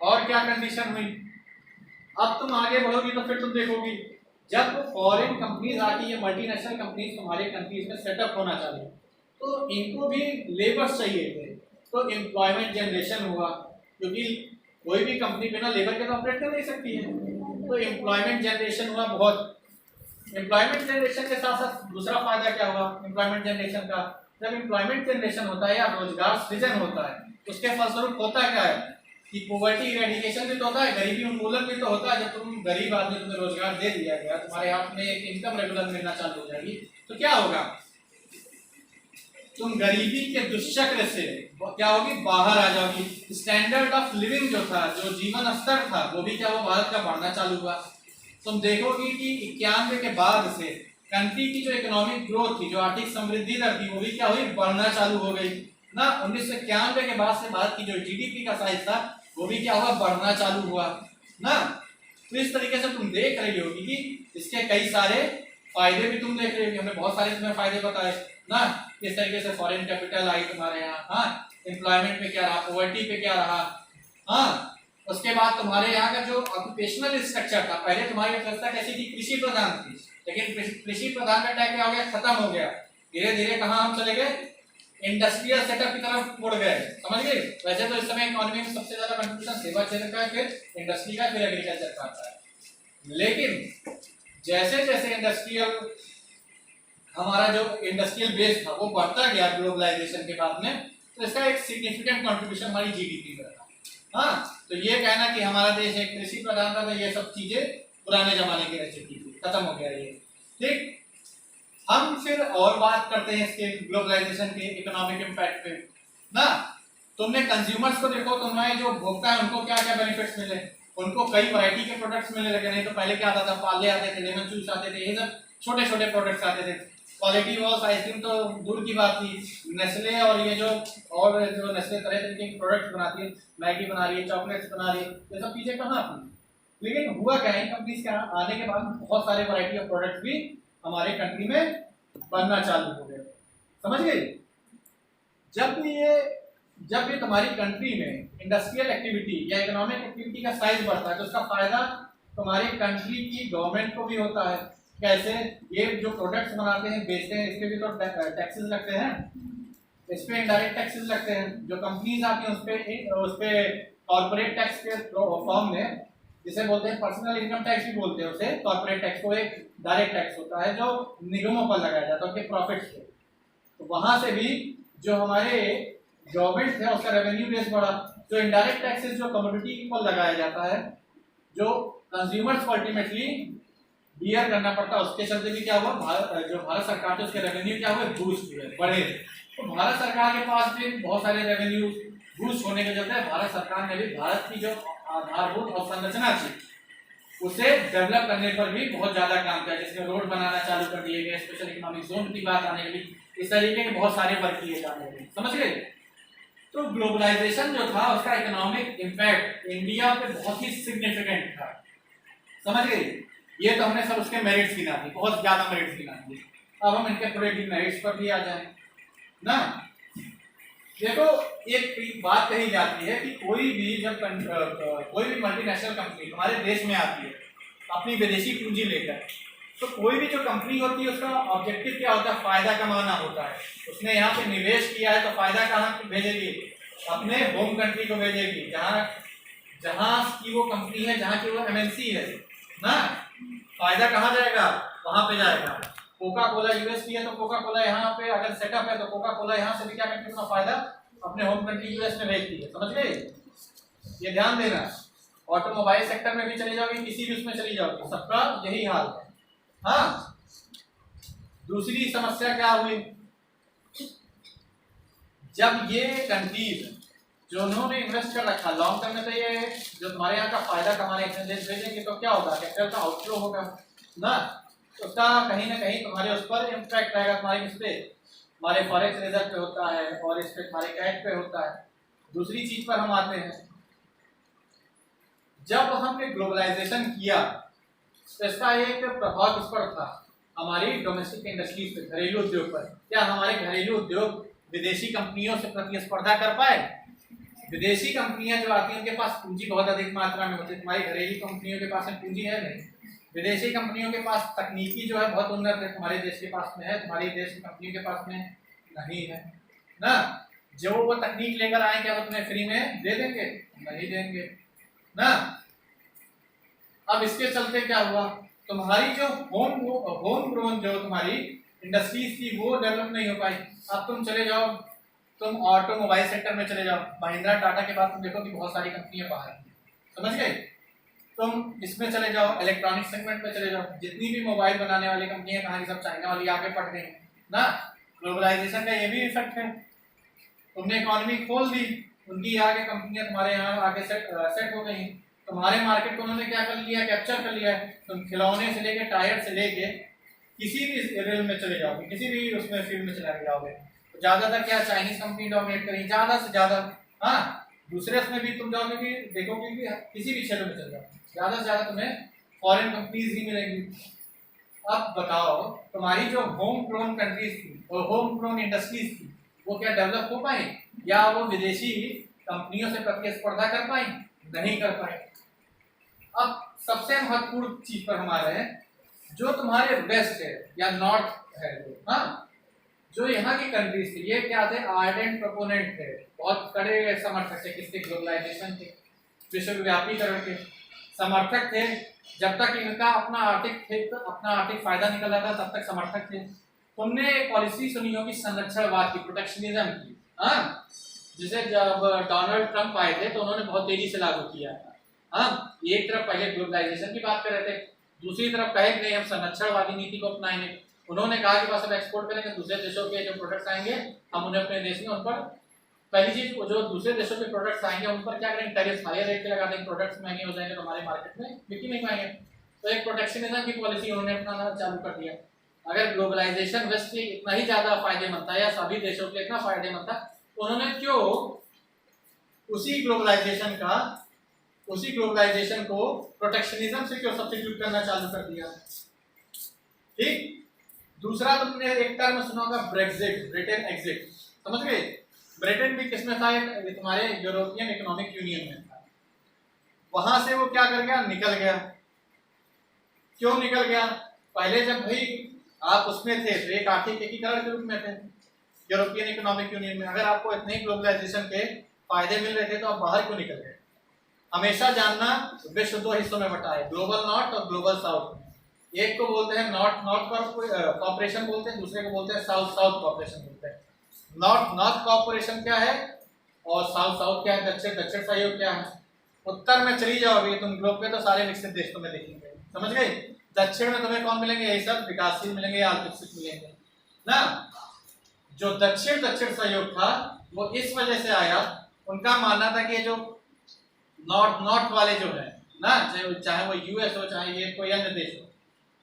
Speaker 1: और क्या कंडीशन हुई? अब तुम आगे बढ़ोगी तो फिर तुम देखोगी जब फॉरेन कंपनीज आती है, मल्टीनेशनल कंपनीज तुम्हारे कंट्रीज में सेटअप होना चाहिए, तो इनको भी लेबर्स चाहिए थे। तो एम्प्लॉयमेंट जनरेशन हुआ, क्योंकि कोई भी कंपनी बिना लेबर के तो ऑपरेट कर नहीं सकती है। तो एम्प्लॉयमेंट जनरेशन हुआ बहुत। एम्प्लॉयमेंट जनरेशन के साथ साथ दूसरा फायदा क्या हुआ एम्प्लॉयमेंट जनरेशन का? जब एम्प्लॉयमेंट जनरेशन होता है या रोजगार सृजन होता है, उसके फलस्वरूप होता क्या है कि पॉवर्टी इरेडिकेशन भी तो होता है, गरीबी उन्मूलन भी तो होता है। जब तुम गरीब आदमी, तुम्हें रोजगार दे दिया गया, तुम्हारे हाथ में एक इनकम रेगुलर मिलना चालू हो जाएगी, तो क्या होगा? तुम गरीबी के दुष्चक्र से क्या होगी, बाहर आ जाओगी। स्टैंडर्ड ऑफ लिविंग जो था, जो जीवन स्तर था, वो भी क्या वो भारत का बढ़ना चालू हुआ। तुम देखोगे कि 91 के बाद से कंट्री की जो इकोनॉमिक ग्रोथ थी, जो आर्थिक समृद्धि दर थी, वो भी क्या हुई, बढ़ना चालू हो गई ना। 1991 के बाद से भारत की जो जीडीपी का साइज था वो भी क्या हुआ, बढ़ना चालू हुआ ना। तो इस तरीके से तुम देख रही होगी कि इसके कई सारे फायदे भी तुम देख रही होगी। हमने बहुत सारे तुम्हें फायदे बताए ना, किस तरीके से फॉरेन कैपिटल आई तुम्हारे यहाँ। हाँ, एम्प्लॉयमेंट पे क्या रहा, पॉवर्टी पे क्या रहा। हाँ, उसके बाद तुम्हारे यहाँ का जो ऑक्यूपेशनल स्ट्रक्चर था, पहले तुम्हारी व्यवस्था कैसी थी, कृषि प्रधान थी, लेकिन कृषि प्रधान का टाइम क्या हो गया, खत्म हो गया। धीरे धीरे कहाँ हम चले गए, इंडस्ट्रियल सेटअप की तरफ मुड़ गए। समझ गए? वैसे तो इस समय इकोनॉमी में सबसे ज्यादा कंट्रीब्यूशन सेवा क्षेत्र का है, फिर इंडस्ट्री का, फिर एग्रीकल्चर का आता है। लेकिन जैसे जैसे इंडस्ट्रियल हमारा जो इंडस्ट्रियल बेस था वो बढ़ता गया ग्लोबलाइजेशन के बाद में, तो इसका एक सिग्निफिकेंट कंट्रीब्यूशन हमारी जीडीपी में रहा। हाँ, तो ये कहना कि हमारा देश एक कृषि प्रधान था, तो ये सब चीजें पुराने जमाने की रह चुकी थी, खत्म हो गया ये। ठीक, हम फिर और बात करते हैं इसके ग्लोबलाइजेशन के इकोनॉमिक इम्पैक्ट पे ना। तुमने कंज्यूमर्स को देखो, तुम्हारे जो उपभोक्ता है उनको क्या क्या बेनिफिट्स मिले, उनको कई वैरायटी के प्रोडक्ट्स मिलने लगे। नहीं तो पहले क्या आता था, पार्ले आते थे, लेमन जूस आते थे, ये सब छोटे छोटे प्रोडक्ट्स आते थे। क्वालिटी वॉश आइसक्रीम तो दूर की बात थी, नेस्ले और ये जो नेस्ले तरह तरह के प्रोडक्ट्स बनाती है, मैगी बना रही है, चॉकलेट्स बना रही है, ये सब चीजें कहाँ थी। लेकिन हुआ क्या है, कंपनीज के आने के बाद बहुत सारे वैरायटी ऑफ प्रोडक्ट्स भी हमारे कंट्री में बनना चालू हो गए। समझ गए? जब भी तुम्हारी कंट्री में इंडस्ट्रियल एक्टिविटी या इकोनॉमिक एक्टिविटी का साइज बढ़ता है, तो उसका फायदा तुम्हारी कंट्री की गवर्नमेंट को भी होता है। कैसे? ये जो प्रोडक्ट्स बनाते हैं, बेचते हैं, इसके भी तो टैक्सेस लगते हैं, इस पे इनडायरेक्ट टैक्सेस लगते हैं। जो कंपनीज आती हैं उस पे कॉर्पोरेट टैक्स के फॉर्म में, जिसे बोलते हैं पर्सनल इनकम टैक्स भी बोलते हैं उसे, कॉर्पोरेट टैक्स को एक डायरेक्ट टैक्स होता है जो निगमों पर लगाया जाता है, उनके प्रॉफिट्स पे। तो वहां से भी जो हमारे गवर्नमेंट है उसका रेवेन्यू बेस बढ़ा। जो इनडायरेक्ट टैक्सेस जो कमोडिटी पर लगाया जाता है, जो कंज्यूमर्स को अल्टीमेटली बियर करना पड़ता है, उसके चलते भी क्या हुआ, भारत सरकार के उसके रेवेन्यू क्या हुए, बूस्ट हुए, बढ़े। तो भारत सरकार के पास भी बहुत सारे रेवेन्यू बूस्ट होने के चलते भारत सरकार ने भी भारत की जो आधारभूत अवसंरचना थी उसे डेवलप करने पर भी बहुत ज्यादा काम किया, जिसमें रोड बनाना चालू कर दिए गए, स्पेशल इकोनॉमिक जोन की बात आने लगी, इस तरीके के बहुत सारे वर्क किए जाने लगे। समझ गए? तो ग्लोबलाइजेशन जो था उसका इकोनॉमिक इम्पैक्ट इंडिया पे बहुत ही सिग्निफिकेंट था। समझ गए? ये तो हमने सब उसके मेरिट्स गिना दिए, बहुत ज्यादा मेरिट्स गिना दिए। अब हम इनके थोड़े डिमेरिट्स पर भी आ जाए ना। देखो, एक बात कही जाती है कि कोई भी मल्टीनेशनल कंपनी हमारे देश में आती है अपनी विदेशी पूंजी लेकर,
Speaker 2: तो कोई भी जो कंपनी होती है उसका ऑब्जेक्टिव क्या होता है, फायदा कमाना होता है। उसने यहाँ पे निवेश किया है तो फायदा कहाँ भेजेगी, अपने होम कंट्री को भेजेगी, जहाँ की वो कंपनी है, जहाँ की वो एमएनसी है ना। फायदा कहाँ जाएगा, वहां पे जाएगा। कोका कोला यूएस की है तो कोका कोला यहाँ पे अगर सेटअप है तो कोका कोला यहाँ से भी क्या करती है, अपना फायदा अपने होम कंट्री यूएस में भेजती है। समझ गए, ये ध्यान देना। ऑटोमोबाइल सेक्टर में भी चले जाओगे, किसी भी उसमें चली जाओगे, सबका यही हाल है। हाँ, दूसरी समस्या क्या हुई, जब ये कंट्रीज जो उन्होंने इन्वेस्ट कर रखा लॉन्ग टर्म में, तो ये जो तुम्हारे यहाँ का फायदा कमाने अपने देश भेजेंगे तो क्या होगा, कैपिटल का आउटफ्लो होगा ना, उसका कहीं ना कहीं तुम्हारे उस पर इम्पैक्ट आएगा, तुम्हारे इस पे, हमारे फॉरेक्स रिजर्व पे होता है और इस पे तुम्हारे कैट पे होता है। दूसरी चीज पर हम आते हैं, जब हमने ग्लोबलाइजेशन किया तो इसका एक प्रभाव किस पर था, हमारी डोमेस्टिक इंडस्ट्रीज पे, घरेलू उद्योग पर। क्या हमारे घरेलू उद्योग विदेशी कंपनियों से प्रतिस्पर्धा कर पाए? विदेशी कंपनियां जो आती हैं उनके पास पूंजी बहुत अधिक मात्रा में होती है, तुम्हारी घरेलू कंपनियों के पास में पूंजी है नहीं। विदेशी कंपनियों के पास तकनीकी जो है बहुत उन्नत है, तुम्हारे देश के पास में है, तुम्हारे देश की कंपनियों के पास में नहीं है ना। जो वो तकनीक लेकर आए क्या वो तुम्हें फ्री में दे देंगे? नहीं देंगे ना। अब इसके चलते क्या हुआ, तुम्हारी जो होम ग्रोन जो तुम्हारी इंडस्ट्रीज थी वो डेवलप नहीं हो पाई। अब तुम चले जाओ, तुम ऑटोमोबाइल सेक्टर में चले जाओ, महिंद्रा टाटा के बाद तुम देखो कि बहुत सारी कंपनियां बाहर हैं, समझ गए। तुम इसमें चले जाओ, इलेक्ट्रॉनिक सेगमेंट में चले जाओ, जितनी भी मोबाइल बनाने वाली कंपनियां कहाँ की सब चाइना वाली आगे बढ़ गई ना। ग्लोबलाइजेशन का ये भी इफेक्ट है, तुमने इकोनॉमी खोल दी, उनकी आगे कंपनियां तुम्हारे यहाँ आगे सेट हो गई, तुम्हारे मार्केट को उन्होंने क्या कर लिया, कैप्चर कर लिया है। तुम खिलौने से लेके टायर से लेके किसी भी रेल में चले जाओगे, किसी भी उसमें फील्ड में चले जाओगे तो ज्यादातर क्या चाइनीज कंपनी डोमिनेट करेंगी ज्यादा से ज्यादा। हाँ, दूसरे उसमें भी तुम जाओगे कि देखोगे कि किसी भी क्षेत्र में चले जाओ ज्यादा से ज्यादा तुम्हें फॉरेन कंपनीज ही मिलेंगी। अब बताओ, तुम्हारी जो होम ग्रोन कंट्रीज थी और होम ग्रोन इंडस्ट्रीज थी वो क्या डेवलप हो पाई, या वो विदेशी कंपनियों से प्रतिस्पर्धा कर पाई? नहीं कर पाए। अब सबसे महत्वपूर्ण चीज पर हमारे हैं, जो तुम्हारे वेस्ट है या नॉर्थ है, हाँ, जो यहाँ की कंट्रीज थी, ये क्या थे, आर्डेंट प्रोपोनेंट थे, बहुत कड़े समर्थक थे किसके, ग्लोबलाइजेशन के, विश्वव्यापीकरण के समर्थक थे। जब तक इनका अपना आर्थिक फायदा निकल रहा था तब तक समर्थक थे। तुमने पॉलिसी सुनी होगी संरक्षणवाद की, प्रोटेक्शनिज्म की, हाँ, जिसे जब डोनाल्ड ट्रंप आए थे तो उन्होंने बहुत तेजी से लागू किया था। हाँ, एक तरफ पहले ग्लोबलाइजेशन की बात कर रहे थे, दूसरी तरफ कहे नहीं हम संरक्षणवादी नीति को अपनाएंगे। उन्होंने कहा कि बस अब एक्सपोर्ट करेंगे, दूसरे देशों के जो प्रोडक्ट्स आएंगे हम उन्हें अपने देश में उन पर, पहली चीज जो दूसरे देशों के प्रोडक्ट्स आएंगे उन पर क्या करेंगे, टैरिफ हायर रेट पे लगा देंगे, प्रोडक्ट्स महंगे हो जाएंगे तो हमारे मार्केट में बिक नहीं पाएंगे। तो एक प्रोटेक्शनिज्म की पॉलिसी उन्होंने अपनाना चालू कर दिया। अगर ग्लोबलाइजेशन वेस्ट के इतना ही ज्यादा फायदेमंद था या सभी देशों के इतना फायदेमंद था तो उन्होंने क्यों उसी ग्लोबलाइजेशन को प्रोटेक्शनिज्म से क्यों सब्स्टिट्यूट करना चालू कर दिया? ठीक। दूसरा तुमने एक टर्म सुना होगा ब्रेक्सिट, ब्रिटेन एग्जिट, समझ गए। ब्रिटेन भी किसमें था, तुम्हारे यूरोपियन इकोनॉमिक यूनियन में था। वहां से वो क्या कर गया, निकल गया। क्यों निकल गया? पहले जब भाई आप उसमें थे तो एक आर्थिक एकीकरण के रूप में थे यूरोपियन इकोनॉमिक यूनियन में, अगर आपको इतने ग्लोबलाइजेशन के फायदे मिल रहे थे तो आप बाहर क्यों निकल गए? हमेशा जानना, विश्व दो हिस्सों में बटा है, ग्लोबल नॉर्थ और ग्लोबल साउथ। एक को बोलते हैं नॉर्थ कॉर्पोरेशन बोलते हैं, दूसरे को बोलते हैं साउथ कॉर्पोरेशन बोलते हैं। नॉर्थ कॉर्पोरेशन क्या है और साउथ क्या है, दक्षिण सहयोग क्या है। उत्तर में चली जाओगे तुम ग्लोब पे तो सारे विकसित देश तुम्हें दिखेंगे, समझ गए। दक्षिण में तुम्हें कौन मिलेंगे, यही सब विकासशील मिलेंगे या विकसित मिलेंगे ना। जो दक्षिण सहयोग था वो इस वजह से आया, उनका मानना था कि जो नॉर्थ वाले जो है ना, चाहे वो यूएस हो चाहे ये कोई अन्य देश हो,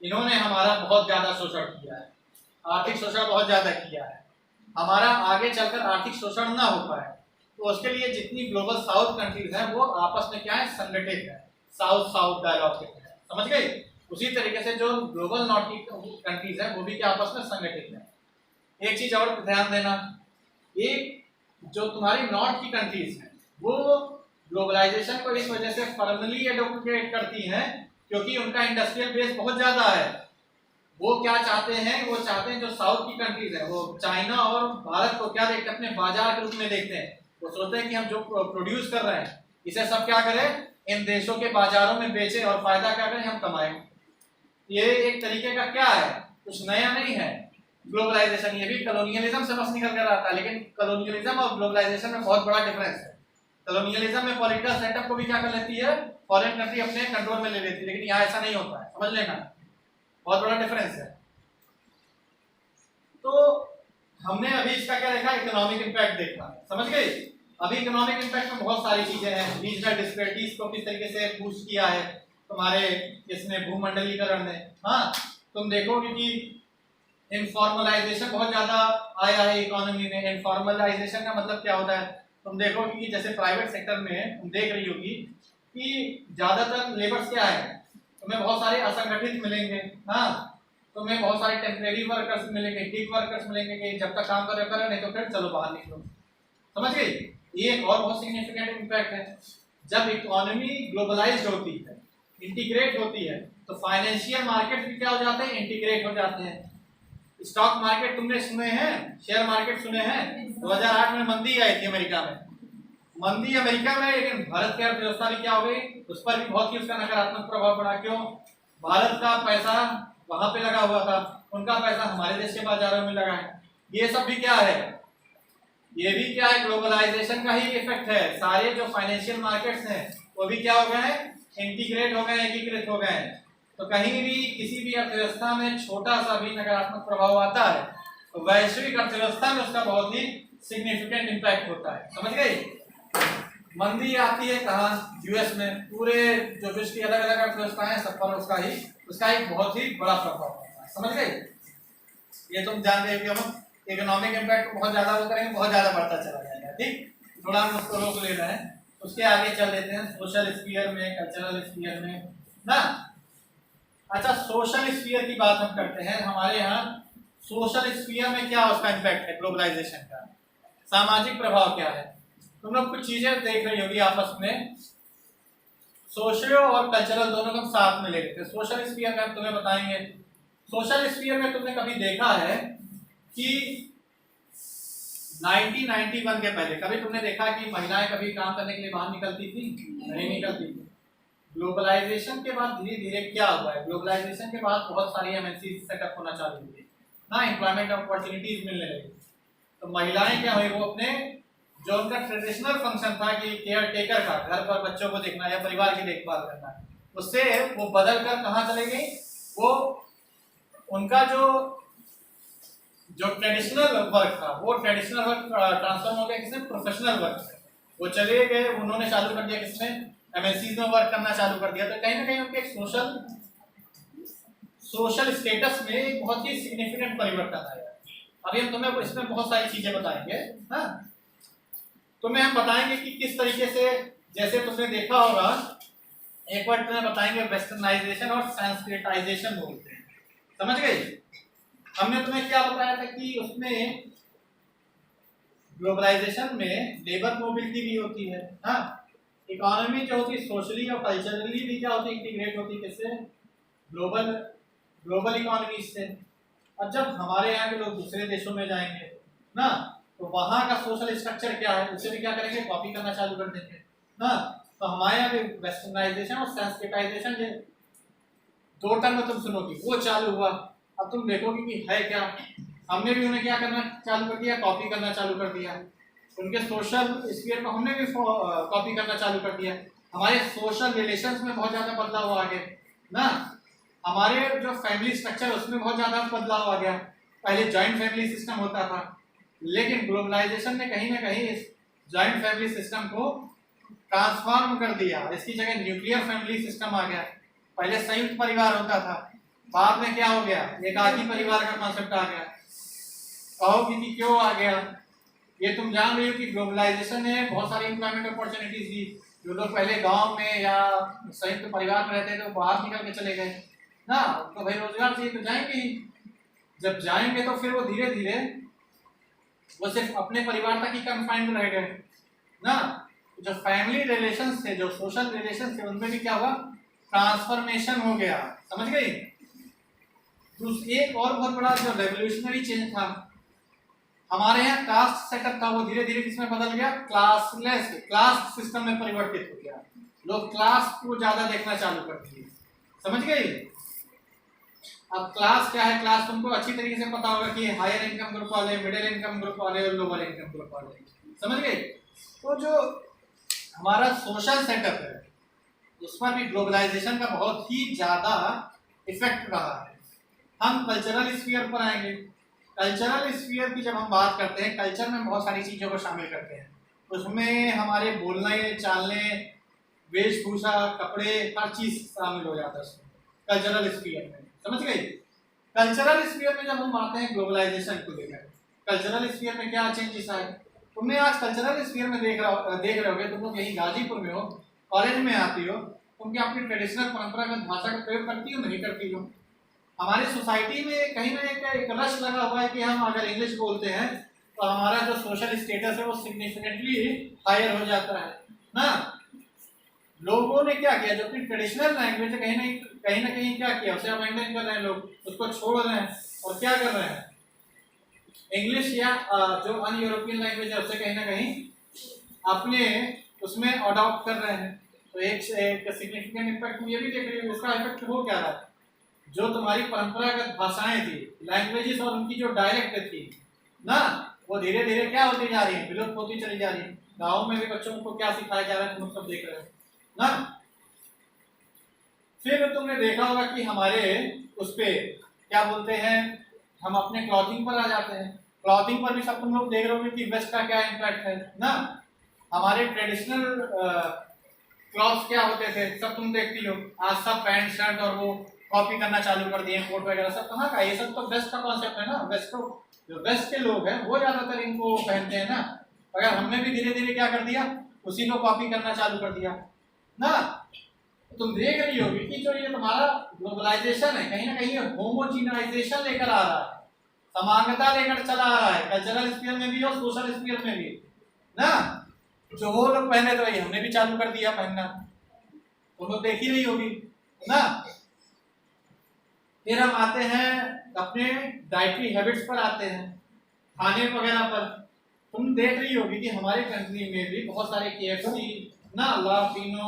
Speaker 2: इन्होंने हमारा बहुत ज्यादा शोषण किया है, आर्थिक शोषण बहुत ज्यादा किया है। हमारा आगे चलकर आर्थिक शोषण ना हो पाए तो उसके लिए जितनी ग्लोबल साउथ कंट्रीज हैं वो आपस में क्या है, संगठित है, साउथ डायलॉग के तहत, समझ गए। उसी तरीके से जो ग्लोबल नॉर्थ की कंट्रीज हैं वो भी क्या आपस में संगठित है। एक चीज और ध्यान देना, एक जो तुम्हारी नॉर्थ की कंट्रीज हैं वो ग्लोबलाइजेशन को इस वजह से फॉर्मली एडवोकेट करती हैं क्योंकि उनका इंडस्ट्रियल बेस बहुत ज्यादा है, वो क्या चाहते हैं, वो चाहते हैं जो साउथ की कंट्रीज है वो चाइना और भारत को क्या देखते हैं, अपने बाजार के रूप में देखते हैं। वो सोचते हैं कि हम जो प्रोड्यूस कर रहे हैं इसे सब क्या करें, इन देशों के बाजारों में बेचें और फायदा क्या करें, हम कमाएं। ये एक तरीके का क्या है, कुछ नया नहीं है। ग्लोबलाइजेशन ये भी कॉलोनियलिज्म से बस निकल कर आता है, लेकिन कॉलोनियलिज्म और ग्लोबलाइजेशन में बहुत बड़ा डिफरेंस है। कॉलोनियलिज्म में पॉलिटिकल सेटअप को भी क्या कर लेती है, फॉरेन कंट्री अपने कंट्रोल में ले लेती है, लेकिन यहाँ ऐसा नहीं होता है, समझ लेना, बहुत बड़ा डिफरेंस है। तो हमने अभी इसका क्या देखा, इकोनॉमिक इंपैक्ट देखा, समझ गए। अभी इकोनॉमिक इंपैक्ट में बहुत सारी चीजें हैं, रीजनल डिस्पैरिटीज को किस तरीके से बूस्ट किया है तुम्हारे इसमें भूमंडलीकरण ने। हाँ, तुम देखोगे कि इनफॉर्मलाइजेशन बहुत ज्यादा आया है इकोनॉमी में। इनफॉर्मलाइजेशन का मतलब क्या होता है, तुम देखोगे कि जैसे प्राइवेट सेक्टर में तुम देख रही होगी कि ज्यादातर लेबर्स क्या है, तुम्हें बहुत सारे असंगठित मिलेंगे। हाँ, तुम्हें बहुत सारे टेम्परेरी वर्कर्स मिलेंगे, गिग वर्कर्स मिलेंगे कि जब तक काम करो नहीं तो फिर चलो बाहर निकलो, समझ गई। ये एक और बहुत सिग्निफिकेंट इम्पैक्ट है। जब इकोनॉमी ग्लोबलाइज्ड होती है, इंटीग्रेट होती है, तो फाइनेंशियल मार्केट भी क्या हो जाते हैं, इंटीग्रेट हो जाते हैं। स्टॉक मार्केट तुमने सुने हैं, शेयर मार्केट सुने हैं। 2008 में मंदी आई थी अमेरिका में, मंदी अमेरिका में, लेकिन भारत की अर्थव्यवस्था भी क्या हो गई, उस पर भी बहुत ही उसका नकारात्मक प्रभाव पड़ा। क्यों, भारत का पैसा वहां पे लगा हुआ था, उनका पैसा हमारे देश के बाजारों में लगा है। ये सब भी क्या है, ये भी क्या है, ग्लोबलाइजेशन का ही इफेक्ट है। सारे जो फाइनेंशियल मार्केट्स हैं वो भी क्या हो गए हैं, इंटीग्रेट हो गए, एकीकृत हो गए हैं। तो कहीं भी किसी भी अर्थव्यवस्था में छोटा सा भी नकारात्मक प्रभाव आता है तो वैश्विक अर्थव्यवस्था में उसका बहुत ही सिग्निफिकेंट इम्पैक्ट होता है, समझ गई। मंदी आती है कहाँ, यूएस में, पूरे जो विश्व की अलग अलग अर्थव्यवस्थाएं सब पर उसका एक बहुत ही बड़ा प्रभाव होता है, समझ गई। ये तुम जान रहे हो कि हम इकोनॉमिक इम्पैक्ट बहुत ज्यादा वो करेंगे, बहुत ज्यादा बढ़ता चला जाएगा, ठीक। थोड़ा हम उसको रोक ले रहे हैं, उसके आगे चल लेते हैं सोशल स्फीयर में, कल्चरल स्फीयर में ना। अच्छा, सोशल स्फीयर की बात हम करते हैं। हमारे यहाँ सोशल स्फीयर में क्या उसका इम्पैक्ट है ग्लोबलाइजेशन का, सामाजिक प्रभाव क्या है। तुम लोग कुछ चीजें देख रही होगी आपस में, सोशल और कल्चरल दोनों को साथ में ले लेते हैं। सोशल स्फीयर में हम तुम्हें बताएंगे। सोशल स्फीयर में तुमने कभी देखा है कि 1991 के पहले कभी तुमने देखा कि महिलाएं कभी काम करने के लिए बाहर निकलती थी? नहीं निकलती थी। ग्लोबलाइजेशन के बाद धीरे धीरे क्या हुआ है, ग्लोबलाइजेशन के बाद बहुत सारी एमएनसी सेटअप होना चालू हुई ना, एम्प्लॉयमेंट अपॉर्चुनिटीज मिलने लगी। तो महिलाएं क्या हुई, वो अपने जो उनका ट्रेडिशनल फंक्शन था कि केयर टेकर का, घर पर बच्चों को देखना या परिवार की देखभाल करना, उससे वो बदल कर कहाँ चले गई, वो उनका जो ट्रेडिशनल वर्क था वो ट्रेडिशनल वर्क ट्रांसफर हो गया किसने, प्रोफेशनल वर्क से। वो चले गए, उन्होंने चालू कर दिया किसने, एमएनसीज में वर्क करना चालू कर दिया। तो कहीं ना कहीं उनके सोशल स्टेटस में एक बहुत ही सिग्निफिकेंट परिवर्तन आया। अभी हम तुम्हें इसमें बहुत सारी चीजें बताएंगे। हाँ, तुम्हें हम बताएंगे कि किस तरीके से, जैसे तुमने देखा होगा, एक बार तुम्हें बताएंगे वेस्टर्नाइजेशन और संस्कृताइजेशन बोलते हैं, समझ गए। हमने तुम्हें क्या बताया था कि उसमें ग्लोबलाइजेशन में लेबर मोबिलिटी भी होती है। हाँ, इकोनॉमी जो होती है सोशली और कल्चरली भी क्या होती है, इंटीग्रेट होती है किससे, ग्लोबल इकोनॉमी से। और जब हमारे यहाँ के लोग दूसरे देशों में जाएंगे ना, तो वहाँ का सोशल स्ट्रक्चर क्या है उसे भी क्या करेंगे, कॉपी करना चालू कर देंगे ना। तो हमारे यहाँ पे वेस्टर्नाइजेशन और संस्कृताइजेशन दो टर्म में तुम सुनोगी, वो चालू हुआ। अब तुम देखोगे कि है क्या, हमने भी उन्हें क्या करना चालू कर दिया, कॉपी करना चालू कर दिया। उनके सोशल स्फीयर को हमने भी कॉपी करना चालू कर दिया। हमारे सोशल रिलेशंस में बहुत ज़्यादा बदलाव आ गया ना। हमारे जो फैमिली स्ट्रक्चर उसमें बहुत ज़्यादा बदलाव आ गया। पहले जॉइंट फैमिली सिस्टम होता था, लेकिन ग्लोबलाइजेशन ने कहीं ना कहीं इस जॉइंट फैमिली सिस्टम को ट्रांसफॉर्म कर दिया। इसकी जगह न्यूक्लियर फैमिली सिस्टम आ गया। पहले संयुक्त परिवार होता था, बाद में क्या हो गया, एकाकी परिवार का कॉन्सेप्ट आ गया। कहोगे कि क्यों आ गया, ये तुम जान रही हो कि ग्लोबलाइजेशन ने बहुत सारी एम्प्लॉयमेंट अपॉर्चुनिटीज दी। जो लोग पहले गांव में या संयुक्त परिवार में रहते थे तो बाहर निकल के चले गए ना, तो भाई रोजगार चाहिए तो जाएंगे ही। जब जाएंगे तो फिर वो धीरे धीरे वो सिर्फ अपने परिवार तक ही कन्फाइंड रह गए ना। जो फैमिली रिलेशंस थे, जो सोशल रिलेशंस थे, उनमें भी क्या हुआ, ट्रांसफॉर्मेशन हो गया, समझ गई। एक और बहुत बड़ा जो रेवोल्यूशनरी चेंज था हमारे यहाँ, कास्ट सेटअप था, वो धीरे धीरे किसमें बदल गया, क्लास सिस्टम में परिवर्तित हो गया। लोग क्लास को ज्यादा देखना चालू कर दिए, समझ गए। अब क्लास क्या है, क्लास तुमको अच्छी तरीके से पता होगा कि हायर इनकम ग्रुप वाले, मिडिल इनकम ग्रुप वाले और लोअर इनकम ग्रुप वाले, समझ गए। तो जो हमारा सोशल सेटअप है उसमें भी ग्लोबलाइजेशन का बहुत ही ज्यादा इफेक्ट रहा है। हम कल्चरल स्फीयर पर आएंगे। कल्चरल स्फीयर की जब हम बात करते हैं, कल्चर में बहुत सारी चीज़ों को शामिल करते हैं। उसमें हमारे बोलने चालने, वेशभूषा, कपड़े, हर चीज़ शामिल हो जाता है उसमें कल्चरल स्फीयर में, समझ गए। कल्चरल स्फीयर में जब हम आते हैं ग्लोबलाइजेशन को लेकर, कल्चरल स्फीयर में क्या चेंजेस आए, तुमने आज कल्चरल स्फीयर में देख रहे होगे, तुम लोग यही गाजीपुर में हो, कॉलेज में आती हो, तुम क्या अपनी ट्रेडिशनल परंपरागत भाषा का प्रयोग करती हो, नहीं करती हो। हमारी सोसाइटी में कहीं ना एक रश लगा हुआ है कि हम अगर इंग्लिश बोलते हैं तो हमारा जो सोशल स्टेटस है वो सिग्निफिकेंटली हायर हो जाता है ना। लोगों ने क्या किया, जो अपनी ट्रेडिशनल लैंग्वेज है कहीं ना कहीं क्या किया, उसे अबैंडन कर रहे हैं लोग, उसको छोड़ रहे हैं और क्या कर रहे हैं, इंग्लिश या जो अन यूरोपियन लैंग्वेज है उसे कहीं ना कहीं अपने उसमें अडॉप्ट कर रहे हैं। तो एक सिग्निफिकेंट इम्पैक्ट ये भी देख रही है। उसका इफेक्ट हो क्या रहा है, जो तुम्हारी परंपरागत भाषाएं थी, लैंग्वेजेस और उनकी जो डायलेक्ट थी ना, वो धीरे धीरे क्या होती जा रही है, विलुप्त होती चली जा रही है। गाँव में भी बच्चों को क्या सिखाया जा रहा है तुम सब देख रहे हो ना। फिर तुमने देखा होगा कि हमारे उस पे क्या बोलते हैं, हम अपने क्लॉथिंग पर आ जाते हैं। क्लॉथिंग पर भी सब तुम लोग देख रहे होगे कि वेस्ट का क्या इम्पैक्ट है ना। हमारे ट्रेडिशनल क्लॉथ्स क्या होते थे सब तुम देखती हो, आज सब पैंट शर्ट और वो कॉपी करना चालू कर दिए, कोट वगैरह सब कहाँ का, ये सब तो वेस्ट का कॉन्सेप्ट है ना। वेस्ट को जो वेस्ट के लोग हैं वो ज्यादातर इनको पहनते हैं ना, अगर हमने भी धीरे धीरे क्या कर दिया, उसी को कॉपी करना चालू कर दिया ना। तुम देख रही होगी कि जो ये तुम्हारा ग्लोबलाइजेशन है कहीं ना कहीं होमोजीनाइजेशन लेकर आ रहा है, समानता लेकर चला आ रहा है, कल्चरल स्फीयर में भी और सोशल स्फीयर में भी ना। जो वो लोग पहने तो वही हमने भी चालू कर दिया पहनना, तुम लोग देख ही रही होगी ना। फिर हम आते हैं अपने डाइटरी हैबिट्स पर आते हैं, खाने वगैरह पर। तुम देख रही होगी कि हमारे कंट्री में भी बहुत सारे KFC ना, ला पिनो,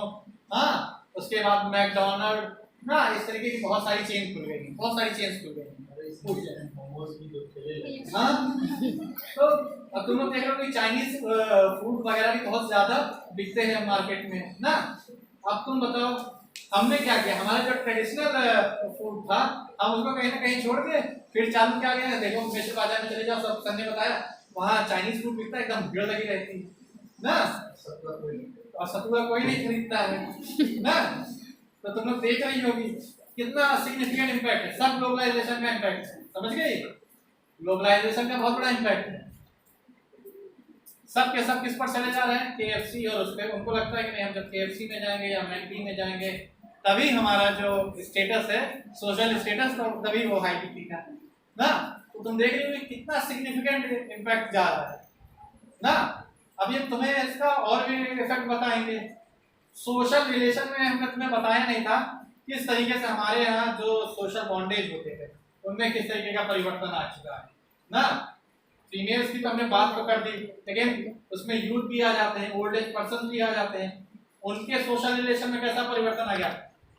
Speaker 2: हाँ, उसके बाद मैकडोनल्ड ना, इस तरीके की बहुत सारी चेन खुल गई, बहुत सारी चेन खुल गई। हाँ, तो अब तुम लोग देख रहे हो कि चाइनीज फूड वगैरह भी बहुत ज्यादा बिकते हैं मार्केट में ना। अब तुम बताओ हमने क्या किया, हमारा जो ट्रेडिशनल फूड था हम उसको कहीं ना कहीं छोड़ के फिर चालू क्या किया, देखो मेरे बाजार में चले जाओ, सब सर ने बताया वहाँ चाइनीज फूड बिकता है, एकदम भीड़ लगी रहती है ना, और सतुआ कोई नहीं खरीदता है ना। तो तुम लोग देख रही होगी कितना सिग्निफिकेंट इम्पैक्ट है, सब ग्लोबलाइजेशन का इम्पैक्ट है, समझ गई। ग्लोबलाइजेशन का बहुत बड़ा इम्पैक्ट है। सब के सब किस पर चले जा रहे हैं, KFC, और उस पर उनको लगता है कि नहीं हम जब KFC में जाएंगे या मैकडी में जाएंगे तभी हमारा जो स्टेटस है, सोशल स्टेटस, तो तभी वो हाई दिखेगा ना। तो तुम देख रहे हो कितना सिग्निफिकेंट इम्पैक्ट जा रहा है ना। अब ये तुम्हें इसका और भी इफेक्ट बताएंगे। सोशल रिलेशन में हमने तुम्हें बताया नहीं था किस तरीके से हमारे यहाँ जो सोशल बॉन्डेज होते थे उनमें किस तरीके का परिवर्तन आ चुका है ना। फीमेल्स की तो हमने बात तो कर दी, लेकिन उसमें यूथ भी आ जाते हैं, ओल्ड एज पर्सन भी आ जाते हैं, उनके सोशल रिलेशन में कैसा परिवर्तन आ गया।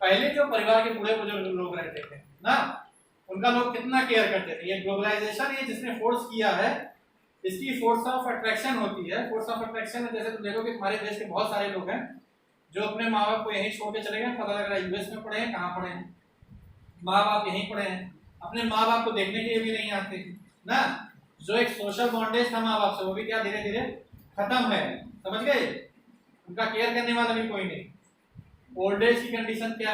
Speaker 2: पहले जो परिवार के बूढ़े बुजुर्ग लोग रहते थे ना, उनका लोग कितना केयर करते थे। ये ग्लोबलाइजेशन ये जिसने फोर्स किया है, इसकी फोर्स ऑफ अट्रैक्शन होती है। फोर्स ऑफ अट्रैक्शन जैसे तुम देखो कि हमारे देश के बहुत सारे लोग हैं जो अपने माँ बाप को यहीं छोड़ के चले गए, पता लग रहा है US में पढ़े हैं, कहाँ पढ़े हैं, माँ बाप यहीं पढ़े हैं, अपने माँ बाप को देखने के लिए भी नहीं आते ना। जो एक सोशल बॉन्डेज था माँ बाप से वो भी क्या धीरे धीरे खत्म है, समझ गए। उनका केयर करने वाला भी कोई नहीं। ओल्ड एज की कंडीशन क्या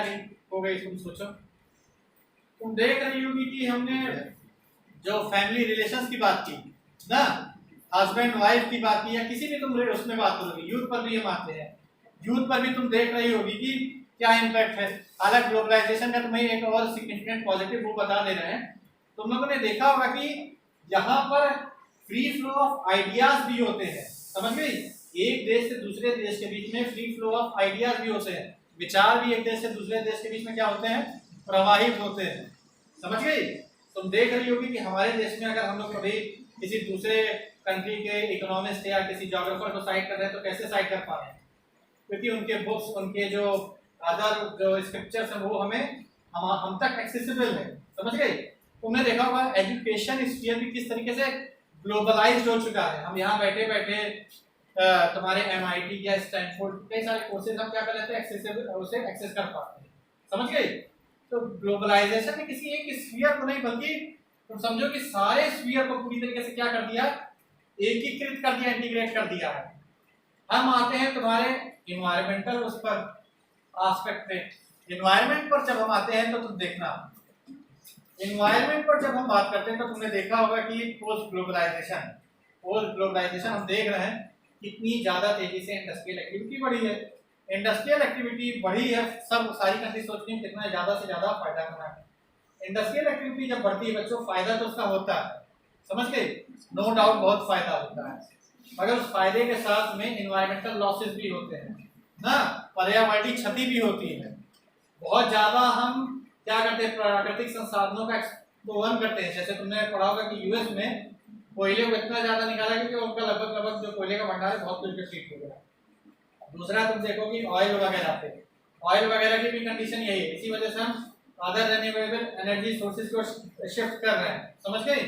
Speaker 2: हो गई तुम सोचो। तुम देख रही होगी कि हमने जो फैमिली रिलेशंस की बात की ना, हस्बैंड वाइफ की बात की, या किसी भी तुम उसमें बात करोगी, यूथ पर भी हम आते हैं, यूथ पर भी तुम देख रही होगी कि क्या इम्पैक्ट है। हालांकि ग्लोबलाइजेशन का तुम्हें एक और सिग्निफिकेंट पॉजिटिव वो बता दे रहे हैं। तुम लोगों ने देखा होगा कि यहाँ पर फ्री फ्लो ऑफ आइडियाज भी होते हैं, समझ गई। एक देश से दूसरे देश के बीच में फ्री फ्लो ऑफ आइडियाज भी होते हैं, विचार भी एक देश से दूसरे देश के बीच में क्या होते हैं, प्रवाहित होते हैं, समझ गई। तुम देख रही होगी कि हमारे देश में अगर हम लोग कभी किसी दूसरे कंट्री के इकोनॉमिस्ट या किसी ज्योग्राफर को साइट कर रहे हैं तो कैसे साइट कर पा रहे हैं, क्योंकि उनके बुक्स, उनके जो अदर जो स्क्रिप्चर्स हैं वो हमें हम तक एक्सेसिबल है। समझ गए? तुमने देखा होगा एजुकेशन स्फीयर भी किस तरीके से ग्लोबलाइज्ड हो चुका है। हम यहाँ बैठे बैठे तुम्हारे MIT या स्टैनफोर्ड कई सारे कोर्सेज हम क्या कर लेते हैं, एक्सेसिबल उसे एक्सेस कर पाते हैं। समझ गए? तो ग्लोबलाइजेशन ने किसी एक स्फीयर को नहीं बल्कि तुम समझो कि सारे स्फीयर को पूरी तरीके से क्या कर दिया, एकीकृत कर दिया, इंटीग्रेट कर दिया है। हम आते हैं तुम्हारे इन्वायरमेंटल उस पर एस्पेक्ट पे। इन्वायरमेंट पर जब हम आते हैं तो तुम देखना, इन्वायरमेंट पर जब हम बात करते हैं तो तुमने देखा होगा कि पोस्ट ग्लोबलाइजेशन हम देख रहे हैं कितनी ज्यादा तेजी से इंडस्ट्रियल एक्टिविटी बढ़ी है। इंडस्ट्रियल एक्टिविटी बढ़ी है, सब सारी कंट्री सोचती है कितना ज्यादा से ज्यादा फायदा कमाए। इंडस्ट्रियल एक्टिविटी जब बढ़ती है बच्चों, फायदा तो उसका होता है, समझ गए, नो डाउट बहुत फायदा होता है, मगर उस फायदे के साथ में इन्वायरमेंटल लॉसेस भी होते हैं ना, पर्यावरणीय क्षति भी होती है। बहुत ज्यादा हम क्या करते हैं, प्राकृतिक संसाधनों का दोहन करते हैं। जैसे तुमने पढ़ा होगा कि US में कोयले को इतना ज्यादा निकाला क्योंकि उनका लगभग जो कोयले का भंडार है बहुत कुछ ट्रीट हो गया। दूसरा तुम देखो कि ऑयल वगैरह पे, ऑयल वगैरह की भी कंडीशन यही है, इसी वजह से हम अदर रिन्यूएबल एनर्जी सोर्सेज को शिफ्ट कर रहे हैं। समझ गए?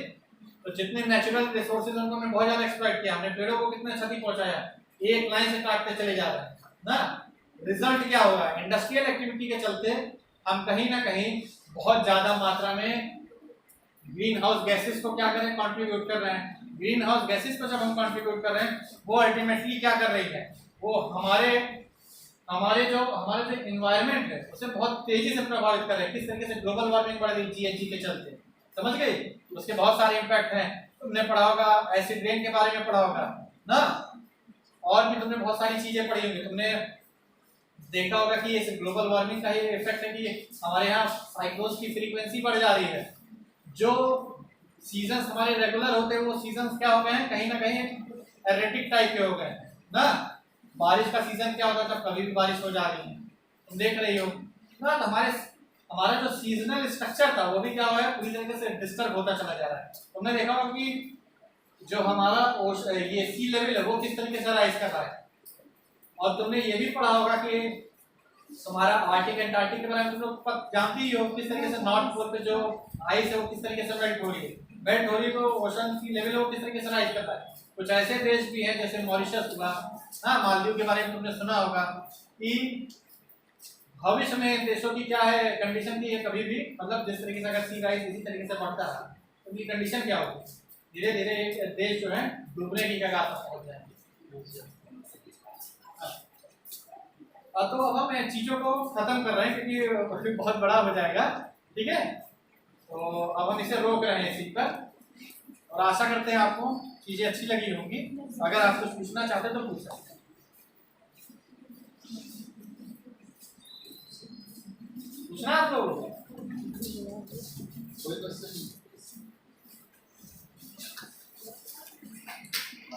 Speaker 2: तो जितने नेचुरल रिसोर्सेज उनको हमने बहुत ज्यादा एक्सप्लॉइट किया, हमने पेड़ों को कितना क्षति पहुंचाया, एक लाइन से काटते चले जा रहे हैं ना। रिजल्ट क्या होगा, इंडस्ट्रियल एक्टिविटी के चलते हम कहीं ना कहीं बहुत ज्यादा मात्रा में ग्रीन हाउस गैसेस को क्या करें, कंट्रीब्यूट कर रहे हैं। ग्रीन हाउस गैसेस को जब हम कंट्रीब्यूट कर रहे हैं वो अल्टीमेटली क्या कर रही है, वो हमारे जो इन्वायरमेंट है उसे बहुत तेजी से प्रभावित कर रहे हैं। किस तरीके से ग्लोबल वार्मिंग बढ़ रही है GHG के चलते, समझ गए? उसके बहुत सारे इम्पैक्ट हैं। तुमने पढ़ा होगा एसिड रेन के बारे में पढ़ा होगा ना, और भी तुमने बहुत सारी चीजें पढ़ी होंगी। तुमने देखा होगा कि इस ग्लोबल वार्मिंग का ही इफेक्ट है कि हमारे यहाँ साइक्लोन्स की फ्रीक्वेंसी बढ़ जा रही है। जो सीजन्स हमारे रेगुलर होते हैं वो सीजन्स क्या हो गए हैं, कहीं ना कहीं एरेटिक टाइप के हो गए हैं ना। बारिश का सीजन क्या होता था, कभी भी बारिश हो जा रही है, तुम देख रही हो ना। तो हमारा जो सीजनल स्ट्रक्चर था वो भी क्या हुआ है, पूरी तरीके से डिस्टर्ब होता चला जा रहा है। तुमने देखा होगा कि जो हमारा ये सी लेवल है वो किस तरीके से राइज कर रहा है। और तुमने ये भी पढ़ा होगा कि तुम्हारा आर्टिक एंटार्क्टिक के बारे में तुम लोग जानती ही हो किस तरीके से नॉर्थ पोल पे जो आइस है वो किस तरीके से मेल्ट हो रही है। मेल्ट हो रही है तो ओशन की लेवल वो किस तरीके से राइज कर रहा है। कुछ ऐसे देश भी हैं जैसे मॉरिशस हुआ ना, मालदीव के बारे में तुमने सुना होगा कि भविष्य में देशों की क्या है कंडीशन की है, कभी भी मतलब जिस तरीके से अगर सी राइज इसी तरीके से बढ़ता है तो उनकी कंडीशन क्या होगी, धीरे धीरे एक देश जो है डूबने की कगार पर पहुंच जाएंगे। तो अब हम चीजों को खत्म कर रहे हैं क्योंकि बहुत बड़ा हो जाएगा, ठीक है। तो अब हम इसे रोक रहे हैं इसी पर, और आशा करते हैं आपको चीजें अच्छी लगी होंगी। अगर आप कुछ पूछना चाहते हैं तो पूछ सकते हैं। पूछना आप लोगों को कोई क्वेश्चन?